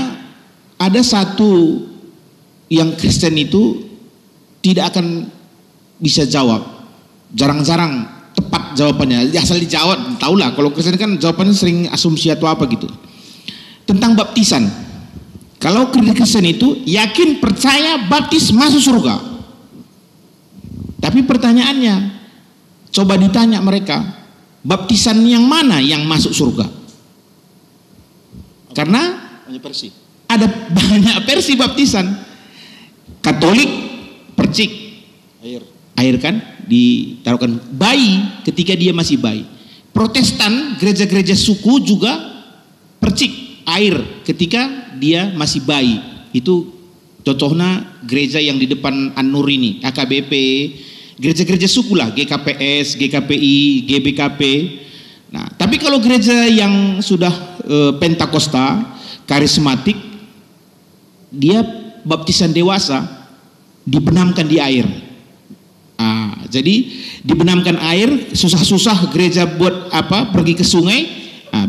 ada satu yang Kristen itu tidak akan bisa jawab, jarang-jarang tepat jawabannya, asal dijawab. Tahulah kalau Kristen kan jawabannya sering asumsi atau apa gitu. Tentang baptisan, kalau Kristen itu yakin, percaya, baptis, masuk surga. Tapi pertanyaannya, coba ditanya mereka, baptisan yang mana yang masuk surga? Karena ada banyak versi baptisan. Katolik percik air kan, ditaruhkan bayi ketika dia masih bayi. Protestan, gereja-gereja suku juga percik air ketika dia masih bayi. Itu contohnya gereja yang di depan An-Nur ini, AKBP, gereja-gereja suku lah, GKPS, GKPI, GBKP. Nah, tapi kalau gereja yang sudah Pentakosta, karismatik, dia baptisan dewasa dibenamkan di air. Jadi dibenamkan air, susah-susah gereja buat apa? Pergi ke sungai,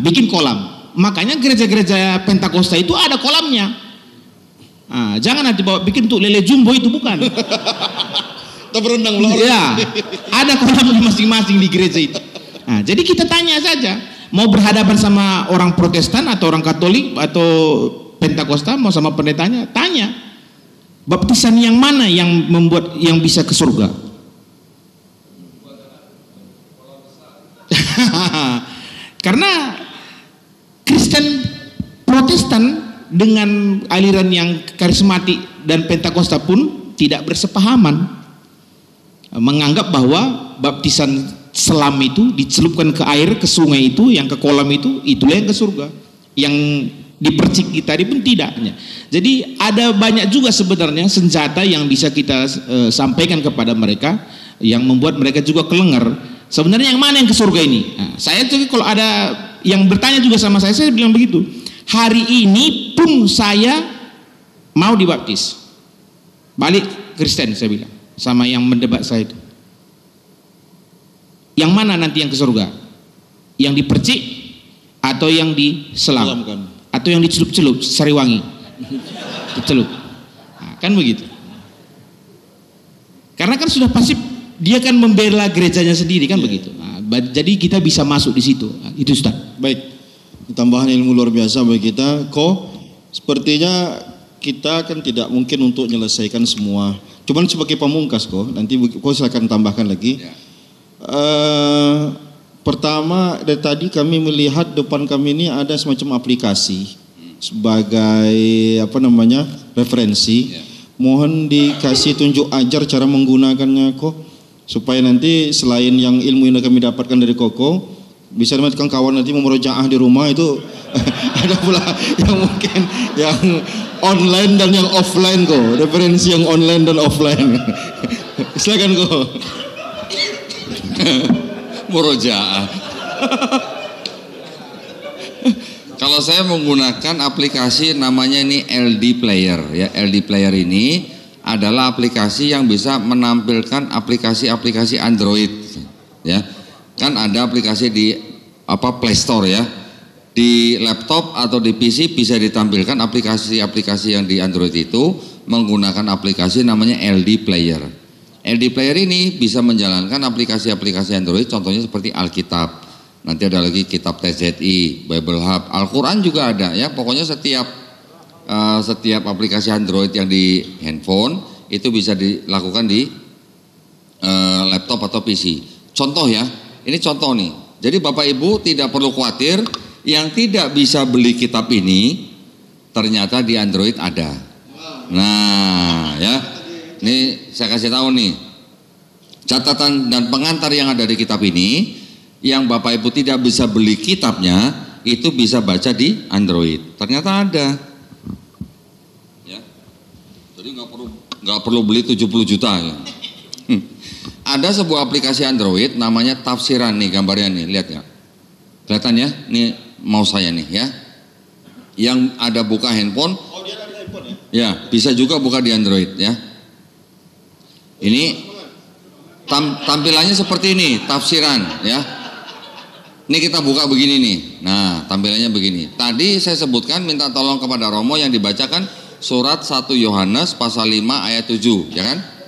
bikin kolam. Makanya gereja-gereja Pentakosta itu ada kolamnya. Jangan nanti bawa bikin untuk lele jumbo, itu bukan. Kita berenang loh. Ya, ada kolamnya masing-masing di gereja itu. Jadi kita tanya saja, mau berhadapan sama orang Protestan atau orang Katolik atau Pentakosta, mau sama pendetanya, tanya baptisan yang mana yang membuat yang bisa ke surga. Karena Kristen Protestan dengan aliran yang karismatik dan Pentakosta pun tidak bersepahaman, menganggap bahwa baptisan selam itu dicelupkan ke air, ke sungai itu, yang ke kolam itu, itulah yang ke surga. Yang dipercik kita pun tidak. Jadi ada banyak juga sebenarnya senjata yang bisa kita sampaikan kepada mereka yang membuat mereka juga kelengar. Sebenarnya yang mana yang ke surga ini? Saya juga kalau ada yang bertanya juga sama saya bilang begitu. Hari ini pun saya mau dibaptis. Balik Kristen, saya bilang sama yang mendebat saya itu. Yang mana nanti yang ke surga? Yang dipercik atau yang diselam? Atau yang dicelup-celup Sariwangi? Dicelup. Kan begitu. Karena kan sudah pasti dia kan membela gerejanya sendiri kan begitu. Jadi kita bisa masuk di situ. Itu Ustaz. Baik. Tambahan ilmu luar biasa bagi kita. Sepertinya kita kan tidak mungkin untuk menyelesaikan semua. Cuman sebagai pamungkas nanti silakan tambahkan lagi. Pertama, dari tadi kami melihat depan kami ini ada semacam aplikasi sebagai referensi. Mohon dikasih tunjuk ajar cara menggunakannya supaya nanti selain yang ilmu yang kami dapatkan dari Koko, bisa dimatikan kawan nanti memurojaah di rumah itu. Ada pula yang mungkin yang online dan yang offline referensi yang online dan offline. Silakan Murojaah. Kalau saya menggunakan aplikasi namanya ini LD Player ya. LD Player ini adalah aplikasi yang bisa menampilkan aplikasi-aplikasi Android ya. Kan ada aplikasi di Play Store ya. Di laptop atau di PC bisa ditampilkan aplikasi-aplikasi yang di Android itu menggunakan aplikasi namanya LD Player. LD Player ini bisa menjalankan aplikasi-aplikasi Android, contohnya seperti Alkitab. Nanti ada lagi kitab TZI, Bible Hub, Al-Quran juga ada ya. Pokoknya setiap aplikasi Android yang di handphone itu bisa dilakukan di laptop atau PC. Contoh ya, ini contoh nih. Jadi Bapak Ibu tidak perlu khawatir, yang tidak bisa beli kitab ini ternyata di Android ada. Nah ya, ini saya kasih tahu nih, catatan dan pengantar yang ada di kitab ini, yang Bapak Ibu tidak bisa beli kitabnya, itu bisa baca di Android. Ternyata ada. Ya. Jadi nggak perlu beli 70 juta ya. Ada sebuah aplikasi Android namanya Tafsiran nih, gambarnya nih, lihat ya. Kelihatan ya? Ini mau saya nih ya. Yang ada buka handphone. Oh, dia ada handphone ya? Ya, bisa juga buka di Android ya. Ini tampilannya seperti ini, Tafsiran ya. Ini kita buka begini nih. Nah, tampilannya begini. Tadi saya sebutkan minta tolong kepada Romo yang dibacakan surat 1 Yohanes pasal 5 ayat 7, ya kan?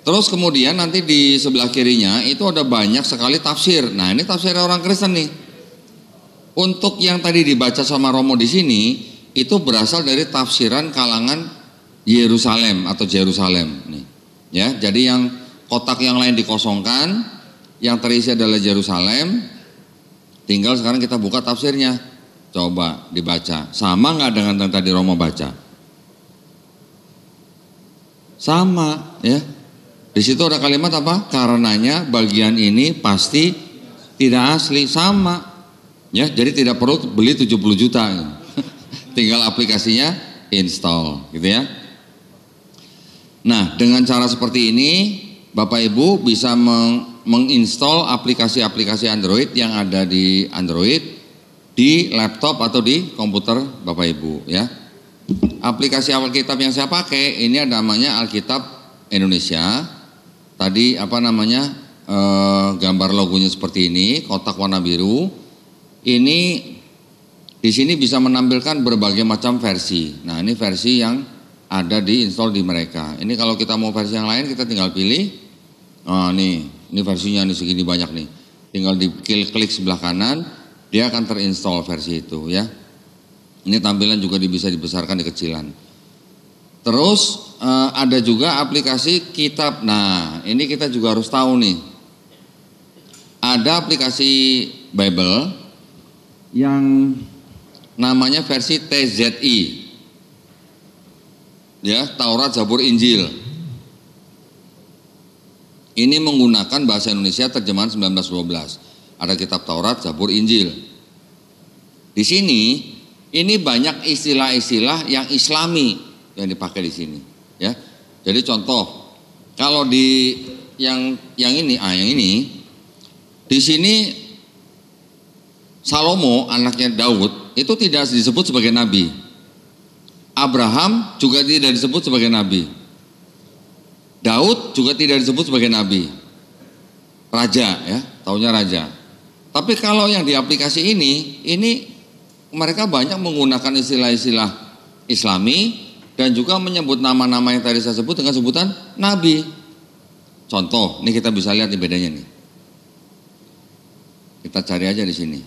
Terus kemudian nanti di sebelah kirinya itu ada banyak sekali tafsir. Nah, ini tafsir orang Kristen nih. Untuk yang tadi dibaca sama Romo di sini itu berasal dari tafsiran kalangan Yerusalem atau Jerusalem nih. Ya, jadi yang kotak yang lain dikosongkan, yang terisi adalah Yerusalem. Tinggal sekarang kita buka tafsirnya. Coba dibaca. Sama nggak dengan yang tadi Romo baca? Sama, ya. Di situ ada kalimat apa? Karenanya bagian ini pasti tidak asli, sama. Ya, jadi tidak perlu beli 70 juta. Tinggal aplikasinya install, gitu ya. Nah, dengan cara seperti ini Bapak Ibu bisa menginstall aplikasi-aplikasi Android yang ada di Android di laptop atau di komputer Bapak Ibu, ya. Aplikasi Alkitab yang saya pakai ini ada namanya Alkitab Indonesia. Tadi gambar logonya seperti ini, kotak warna biru. Ini di sini bisa menampilkan berbagai macam versi. Nah, ini versi yang ada di install di mereka. Ini kalau kita mau versi yang lain kita tinggal pilih. Nah, ini versinya nih segini banyak nih. Tinggal klik sebelah kanan, dia akan terinstall versi itu, ya. Ini tampilan juga bisa dibesarkan, dikecilan. Terus ada juga aplikasi kitab. Nah, ini kita juga harus tahu nih. Ada aplikasi Bible yang namanya versi TZI. Ya, Taurat, Zabur, Injil. Ini menggunakan bahasa Indonesia terjemahan 1912. Ada kitab Taurat, Zabur, Injil. Di sini ini banyak istilah-istilah yang Islami yang dipakai di sini, ya. Jadi contoh, kalau di yang ini di sini Salomo anaknya Daud itu tidak disebut sebagai nabi. Abraham juga tidak disebut sebagai nabi. Daud juga tidak disebut sebagai nabi. Raja, ya, taunya raja. Tapi kalau yang di aplikasi ini mereka banyak menggunakan istilah-istilah Islami dan juga menyebut nama-nama yang tadi saya sebut dengan sebutan nabi. Contoh, ini kita bisa lihat nih bedanya nih. Kita cari aja di sini.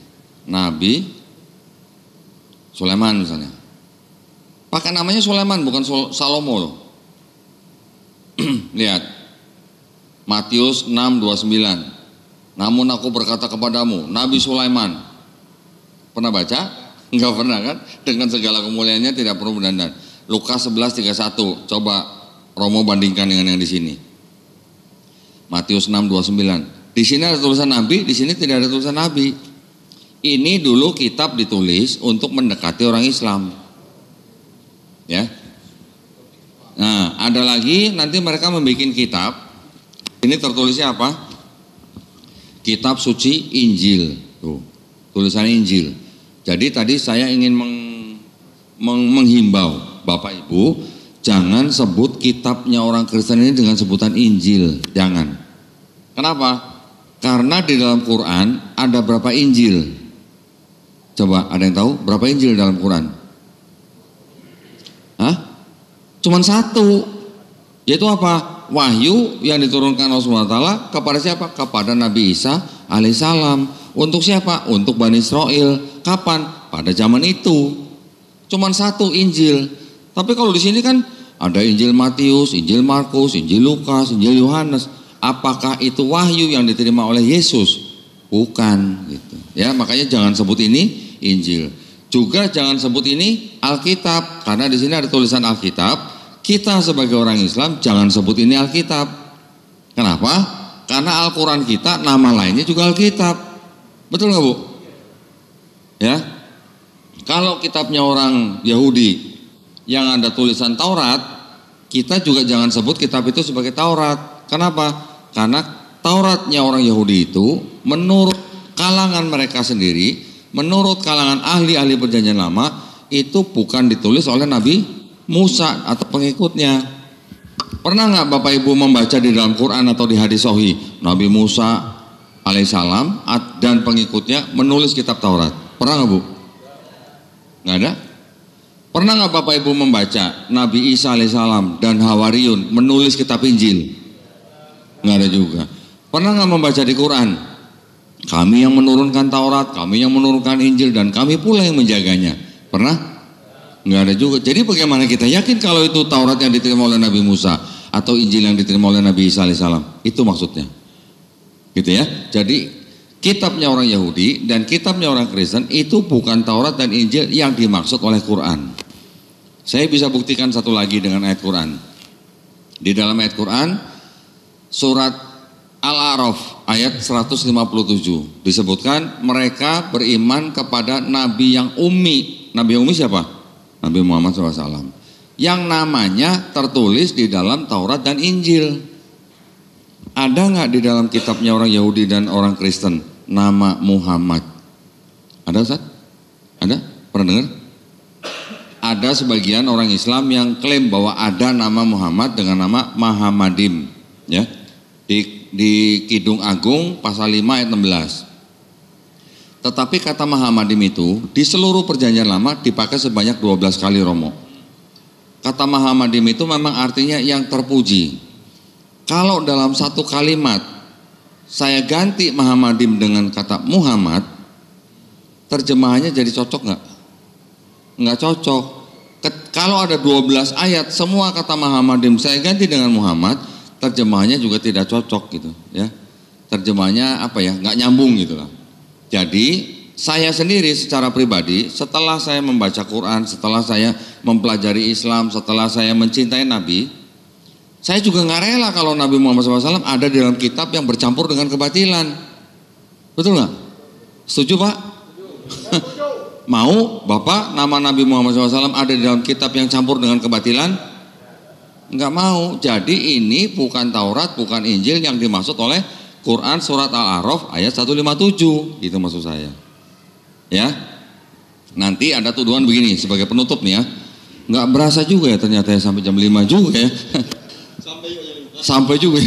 Nabi Sulaiman misalnya. Pakai namanya Sulaiman bukan Salomo loh. Lihat. Matius 6:29. Namun aku berkata kepadamu, Nabi Sulaiman. Pernah baca? Enggak pernah kan? Dengan segala kemuliaannya tidak perlu berdandan. Lukas 11:31. Coba Romo bandingkan dengan yang di sini. Matius 6:29. Di sini ada tulisan nabi, di sini tidak ada tulisan nabi. Ini dulu kitab ditulis untuk mendekati orang Islam. Ya. Nah, ada lagi nanti mereka membuat kitab. Ini tertulisnya apa? Kitab suci Injil. Tuh, tulisan Injil. Jadi tadi saya ingin menghimbau Bapak Ibu, jangan sebut kitabnya orang Kristen ini dengan sebutan Injil, jangan. Kenapa? Karena di dalam Quran ada berapa Injil? Coba ada yang tahu berapa Injil dalam Quran? Hah? Cuman satu, yaitu apa? Wahyu yang diturunkan Allah SWT kepada siapa? Kepada Nabi Isa alaihissalam. Untuk siapa? Untuk Bani Israel. Kapan? Pada zaman itu. Cuman satu Injil. Tapi kalau di sini kan ada Injil Matius, Injil Markus, Injil Lukas, Injil Yohanes. Apakah itu wahyu yang diterima oleh Yesus? Bukan, gitu. Ya, makanya jangan sebut ini Injil. Juga jangan sebut ini Alkitab, karena di sini ada tulisan Alkitab. Kita sebagai orang Islam jangan sebut ini Alkitab. Kenapa? Karena Al-Quran kita nama lainnya juga Alkitab. Betul nggak Bu? Ya. Kalau kitabnya orang Yahudi yang ada tulisan Taurat, kita juga jangan sebut kitab itu sebagai Taurat. Kenapa? Karena Tauratnya orang Yahudi itu menurut kalangan mereka sendiri, menurut kalangan ahli-ahli perjanjian lama, itu bukan ditulis oleh Nabi Musa atau pengikutnya. Pernah nggak Bapak Ibu membaca di dalam Quran atau di hadis sahih Nabi Musa alaihissalam dan pengikutnya menulis kitab Taurat? Pernah nggak Bu? Nggak ada. Pernah nggak Bapak Ibu membaca Nabi Isa alaihissalam dan Hawariyun menulis kitab Injil? Nggak ada juga. Pernah nggak membaca di Quran? Kami yang menurunkan Taurat, kami yang menurunkan Injil, dan kami pula yang menjaganya. Pernah? Nggak ada juga. Jadi bagaimana kita yakin kalau itu Taurat yang diterima oleh Nabi Musa atau Injil yang diterima oleh Nabi Isa alaihissalam? Itu maksudnya. Gitu ya. Jadi kitabnya orang Yahudi dan kitabnya orang Kristen itu bukan Taurat dan Injil yang dimaksud oleh Quran. Saya bisa buktikan satu lagi dengan ayat Quran. Di dalam ayat Quran surat Al-A'raf ayat 157 disebutkan mereka beriman kepada nabi yang ummi. Nabi yang ummi siapa? Nabi Muhammad SAW. Yang namanya tertulis di dalam Taurat dan Injil. Ada nggak di dalam kitabnya orang Yahudi dan orang Kristen nama Muhammad? Ada Ustaz? Ada? Pernah dengar? Ada sebagian orang Islam yang klaim bahwa ada nama Muhammad dengan nama Mahamadim, ya. Di Kidung Agung pasal 5 ayat 16. Tetapi kata Mahamadim itu di seluruh perjanjian lama dipakai sebanyak 12 kali Romo. Kata Mahamadim itu memang artinya yang terpuji. Kalau dalam satu kalimat saya ganti Mahamadim dengan kata Muhammad, terjemahannya jadi cocok nggak? Nggak cocok. Kalau ada 12 ayat semua kata Mahamadim saya ganti dengan Muhammad, terjemahannya juga tidak cocok gitu, ya. Terjemahannya apa ya? Nggak nyambung gitu lah. Jadi saya sendiri secara pribadi setelah saya membaca Quran, setelah saya mempelajari Islam, setelah saya mencintai Nabi, saya juga nggak rela kalau Nabi Muhammad SAW ada di dalam kitab yang bercampur dengan kebatilan. Betul nggak? Setuju Pak? Mau Bapak nama Nabi Muhammad SAW ada di dalam kitab yang campur dengan kebatilan? Enggak mau. Jadi ini bukan Taurat, bukan Injil yang dimaksud oleh Quran surat Al-A'raf ayat 157. Itu maksud saya. Ya. Nanti ada tuduhan begini sebagai penutup nih ya. Enggak berasa juga ya ternyata ya sampai jam 5 juga ya. Sampai juga.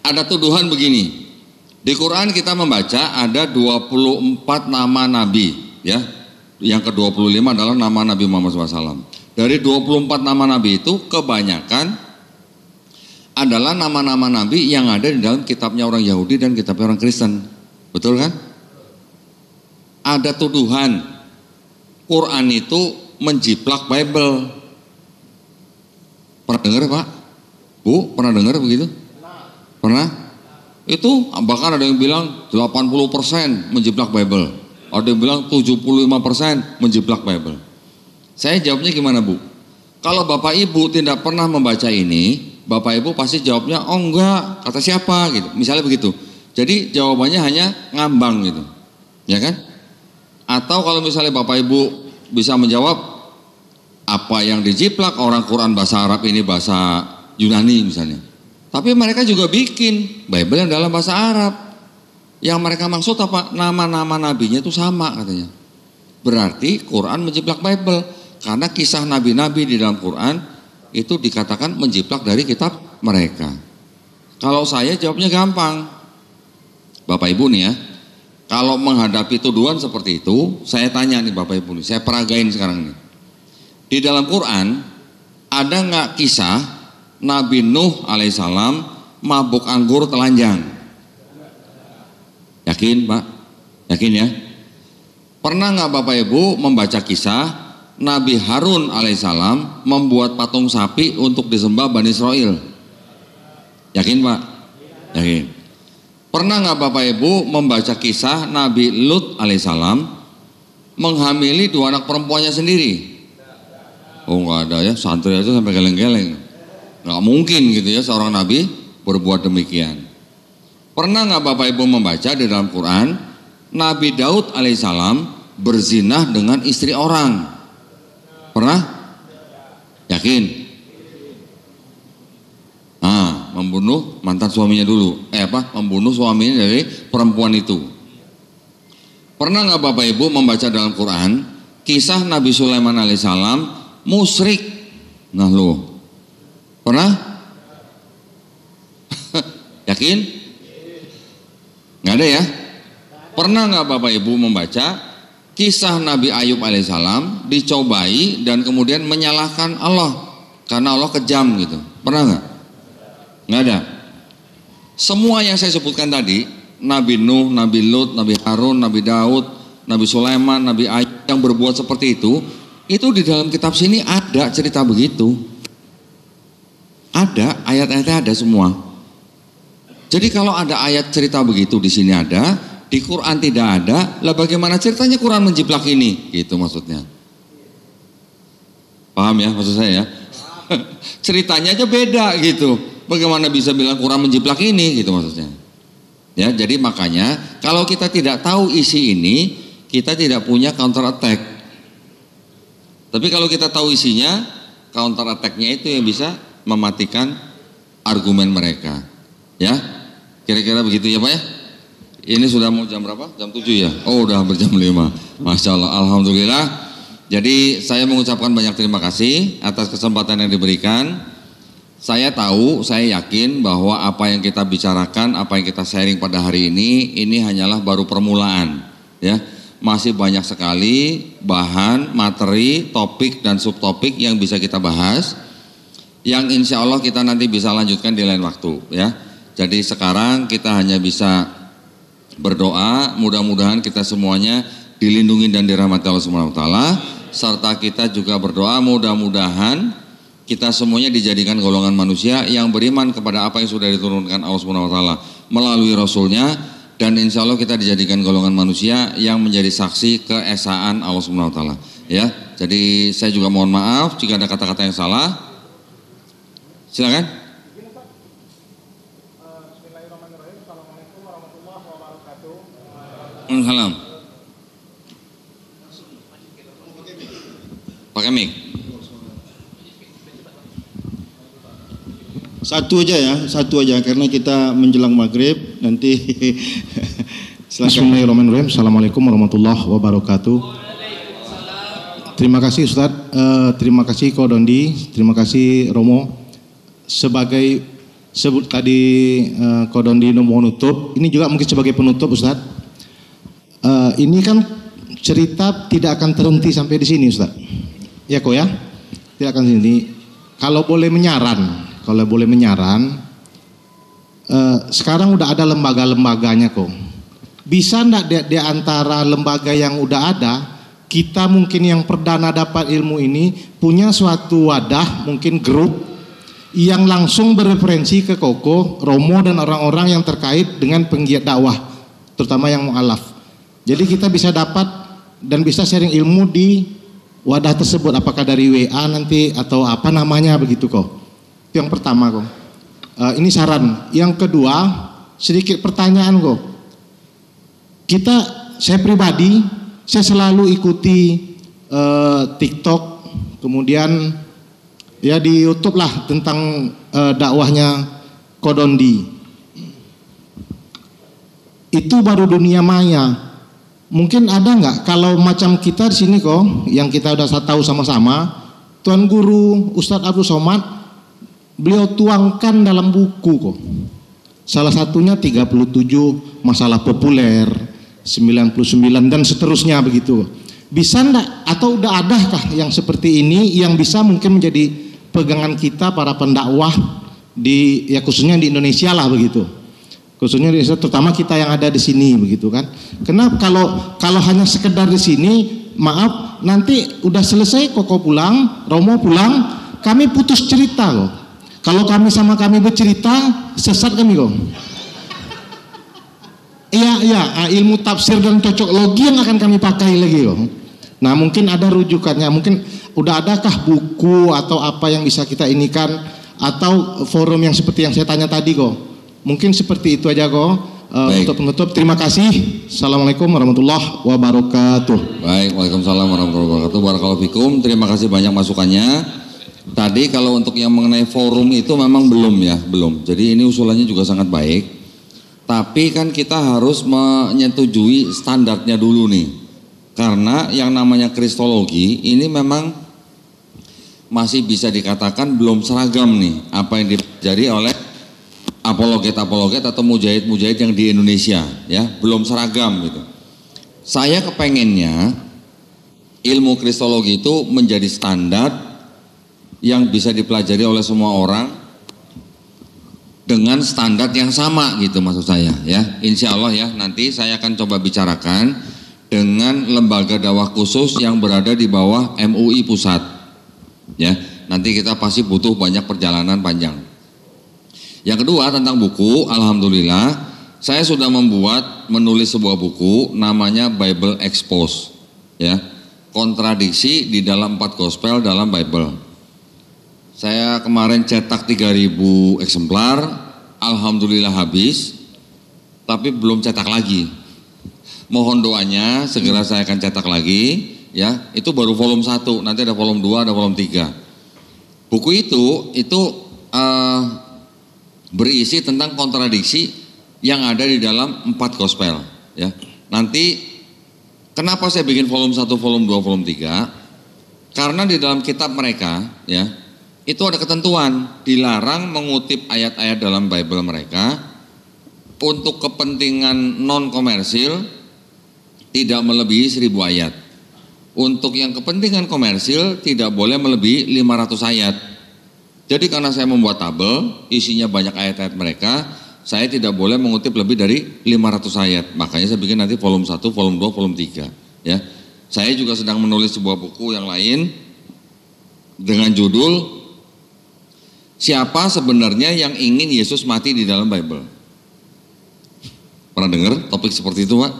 Ada tuduhan begini. Di Quran kita membaca ada 24 nama nabi, ya. Yang ke-25 adalah nama Nabi Muhammad SAW. Dari 24 nama nabi itu kebanyakan adalah nama-nama nabi yang ada di dalam kitabnya orang Yahudi dan kitabnya orang Kristen. Betul kan? Ada tuduhan Quran itu menjiplak Bible. Pernah dengar Pak? Bu, pernah dengar begitu? Pernah? Itu bahkan ada yang bilang 80% menjiplak Bible. Ada yang bilang 75% menjiplak Bible. Saya jawabnya gimana Bu? Kalau Bapak Ibu tidak pernah membaca ini, Bapak Ibu pasti jawabnya, oh enggak, kata siapa gitu. Misalnya begitu. Jadi jawabannya hanya ngambang gitu. Ya kan? Atau kalau misalnya Bapak Ibu bisa menjawab, apa yang dijiplak orang Quran bahasa Arab ini bahasa Yunani misalnya. Tapi mereka juga bikin Bible yang dalam bahasa Arab. Yang mereka maksud apa? Nama-nama nabinya itu sama katanya. Berarti Quran menjiplak Bible. Karena kisah nabi-nabi di dalam Quran itu dikatakan menjiplak dari kitab mereka. Kalau saya jawabnya gampang. Bapak Ibu nih ya. Kalau menghadapi tuduhan seperti itu, saya tanya nih Bapak Ibu nih. Saya peragain sekarang nih. Di dalam Quran ada nggak kisah Nabi Nuh alaihissalam mabuk anggur telanjang? Yakin Pak? Yakin ya? Pernah nggak Bapak Ibu membaca kisah Nabi Harun alaihissalam membuat patung sapi untuk disembah Bani Israel? Yakin Pak? Yakin. Pernah nggak Bapak Ibu membaca kisah Nabi Lut alaihissalam menghamili 2 anak perempuannya sendiri? Oh nggak ada ya, santri aja sampai geleng-geleng. Nggak mungkin gitu ya seorang Nabi berbuat demikian. Pernah nggak Bapak Ibu membaca di dalam Quran Nabi Daud alaihissalam berzinah dengan istri orang? Pernah? Yakin? Membunuh mantan suaminya dulu. Membunuh suaminya dari perempuan itu. Pernah nggak Bapak Ibu membaca dalam Quran kisah Nabi Sulaiman alaihissalam musyrik? Nah loh, pernah? Yakin? Nggak ada ya? Pernah nggak Bapak Ibu membaca kisah Nabi Ayub alaihissalam dicobai dan kemudian menyalahkan Allah karena Allah kejam gitu? Pernah nggak? Nggak ada. Semua yang saya sebutkan tadi, Nabi Nuh, Nabi Lut, Nabi Harun, Nabi Daud, Nabi Sulaiman, Nabi Ayub yang berbuat seperti itu di dalam kitab sini ada cerita begitu. Ada, ayat-ayatnya ada semua. Jadi kalau ada ayat cerita begitu di sini ada, di Quran tidak ada, lah bagaimana ceritanya Quran menjiplak ini? Gitu maksudnya. Paham ya maksud saya ya? Ceritanya aja beda gitu. Bagaimana bisa bilang Quran menjiplak ini gitu maksudnya. Ya, jadi makanya kalau kita tidak tahu isi ini, kita tidak punya counter attack. Tapi kalau kita tahu isinya, counter attack-nya itu yang bisa mematikan argumen mereka. Ya. Kira-kira begitu ya Pak ya? Ini sudah mau jam berapa? Jam 7 ya? Oh udah berjam 5. Masya Allah, Alhamdulillah. Jadi saya mengucapkan banyak terima kasih atas kesempatan yang diberikan. Saya tahu, saya yakin bahwa apa yang kita bicarakan, apa yang kita sharing pada hari ini hanyalah baru permulaan. Ya, masih banyak sekali bahan, materi, topik dan subtopik yang bisa kita bahas. Yang insya Allah kita nanti bisa lanjutkan di lain waktu. Ya, jadi sekarang kita hanya bisa berdoa, mudah-mudahan kita semuanya dilindungi dan dirahmati Allah Subhanahu wa taala, serta kita juga berdoa mudah-mudahan kita semuanya dijadikan golongan manusia yang beriman kepada apa yang sudah diturunkan Allah Subhanahu wa taala melalui rasulnya, dan insya Allah kita dijadikan golongan manusia yang menjadi saksi keesaan Allah Subhanahu wa taala. Ya, jadi saya juga mohon maaf jika ada kata-kata yang salah. Silakan. Salam. Pakai mic. Satu aja karena kita menjelang maghrib nanti. Bismillahirrahmanirrahim. Assalamualaikum warahmatullahi wabarakatuh. Terima kasih Ustadz, terima kasih Ko Dondi, terima kasih Romo. Sebagai sebut tadi Ko Dondi mau nutup, ini juga mungkin sebagai penutup Ustadz. Ini kan cerita tidak akan terhenti sampai di sini Ustaz. Ya Ko ya, tidak akan sini. Kalau boleh menyaran, sekarang udah ada lembaga-lembaganya Ko. Bisa enggak di antara lembaga yang udah ada, kita mungkin yang perdana dapat ilmu ini punya suatu wadah, mungkin grup yang langsung bereferensi ke Koko, Romo dan orang-orang yang terkait dengan penggiat dakwah, terutama yang mu'alaf. Jadi kita bisa dapat dan bisa sharing ilmu di wadah tersebut, apakah dari WA nanti atau apa namanya begitu Kok. Itu yang pertama Kok. Ini saran. Yang kedua, sedikit pertanyaan Kok. Saya pribadi, saya selalu ikuti TikTok, kemudian ya di YouTube lah tentang dakwahnya Ko Dondi. Itu baru dunia maya. Mungkin ada nggak kalau macam kita di sini Kok, yang kita udah tahu sama-sama, Tuan Guru Ustadz Abdul Somad, beliau tuangkan dalam buku Kok. Salah satunya 37 masalah populer, 99 dan seterusnya begitu. Bisa enggak atau udah adakah yang seperti ini yang bisa mungkin menjadi pegangan kita para pendakwah di ya khususnya di Indonesia lah begitu. Khususnya di Indonesia, terutama kita yang ada di sini begitu kan. Kenapa kalau hanya sekedar di sini, maaf nanti udah selesai Koko pulang, Romo pulang, kami putus cerita loh. Kalau kami sama kami bercerita, sesat kami kok. Iya, ilmu tafsir dan cocoklogi yang akan kami pakai lagi loh. Nah mungkin ada rujukannya, mungkin udah adakah buku atau apa yang bisa kita inikan, atau forum yang seperti yang saya tanya tadi kok. Mungkin seperti itu aja Kok. Untuk penutup, terima kasih. Assalamualaikum warahmatullahi wabarakatuh. Baik, waalaikumsalam warahmatullahi wabarakatuh. Barakallahu fikum. Terima kasih banyak masukannya. Tadi kalau untuk yang mengenai forum itu memang belum. Jadi ini usulannya juga sangat baik. Tapi kan kita harus menyetujui standarnya dulu nih. Karena yang namanya kristologi ini memang masih bisa dikatakan belum seragam nih apa yang dipelajari oleh apologet atau mujahid yang di Indonesia, ya belum seragam gitu. Saya kepengennya ilmu kristologi itu menjadi standar yang bisa dipelajari oleh semua orang dengan standar yang sama gitu maksud saya ya. Insya Allah ya nanti saya akan coba bicarakan dengan lembaga dakwah khusus yang berada di bawah MUI pusat ya. Nanti kita pasti butuh banyak perjalanan panjang. Yang kedua tentang buku, alhamdulillah saya sudah menulis sebuah buku namanya Bible Expose ya, kontradiksi di dalam 4 gospel dalam Bible. Saya kemarin cetak 3.000 eksemplar, alhamdulillah habis, tapi belum cetak lagi. Mohon doanya, segera saya akan cetak lagi, ya. Itu baru volume 1, nanti ada volume 2, ada volume 3. Buku itu berisi tentang kontradiksi yang ada di dalam 4 gospel, ya. Nanti kenapa saya bikin volume 1, volume 2, volume 3? Karena di dalam kitab mereka, ya, itu ada ketentuan, dilarang mengutip ayat-ayat dalam Bible mereka untuk kepentingan non komersil tidak melebihi 1.000 ayat. Untuk yang kepentingan komersil tidak boleh melebihi 500 ayat. Jadi karena saya membuat tabel isinya banyak ayat-ayat mereka, saya tidak boleh mengutip lebih dari 500 ayat. Makanya saya bikin nanti volume 1, volume 2, volume 3, ya. Saya juga sedang menulis sebuah buku yang lain dengan judul Siapa sebenarnya yang ingin Yesus mati di dalam Bible? Pernah dengar topik seperti itu, Pak?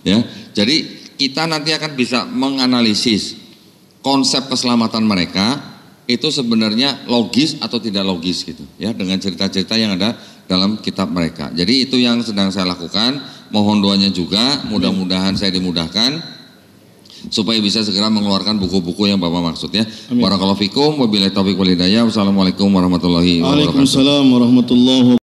Ya, jadi kita nanti akan bisa menganalisis konsep keselamatan mereka itu sebenarnya logis atau tidak logis gitu, ya, dengan cerita-cerita yang ada dalam kitab mereka. Jadi itu yang sedang saya lakukan. Mohon doanya juga, mudah-mudahan saya dimudahkan supaya bisa segera mengeluarkan buku-buku yang Bapak maksud, ya. Barakallahu fikum, wabillahi taufiq wal hidayah. Wassalamualaikum warahmatullahi wabarakatuh. Waalaikumsalam warahmatullahi wabarakatuh.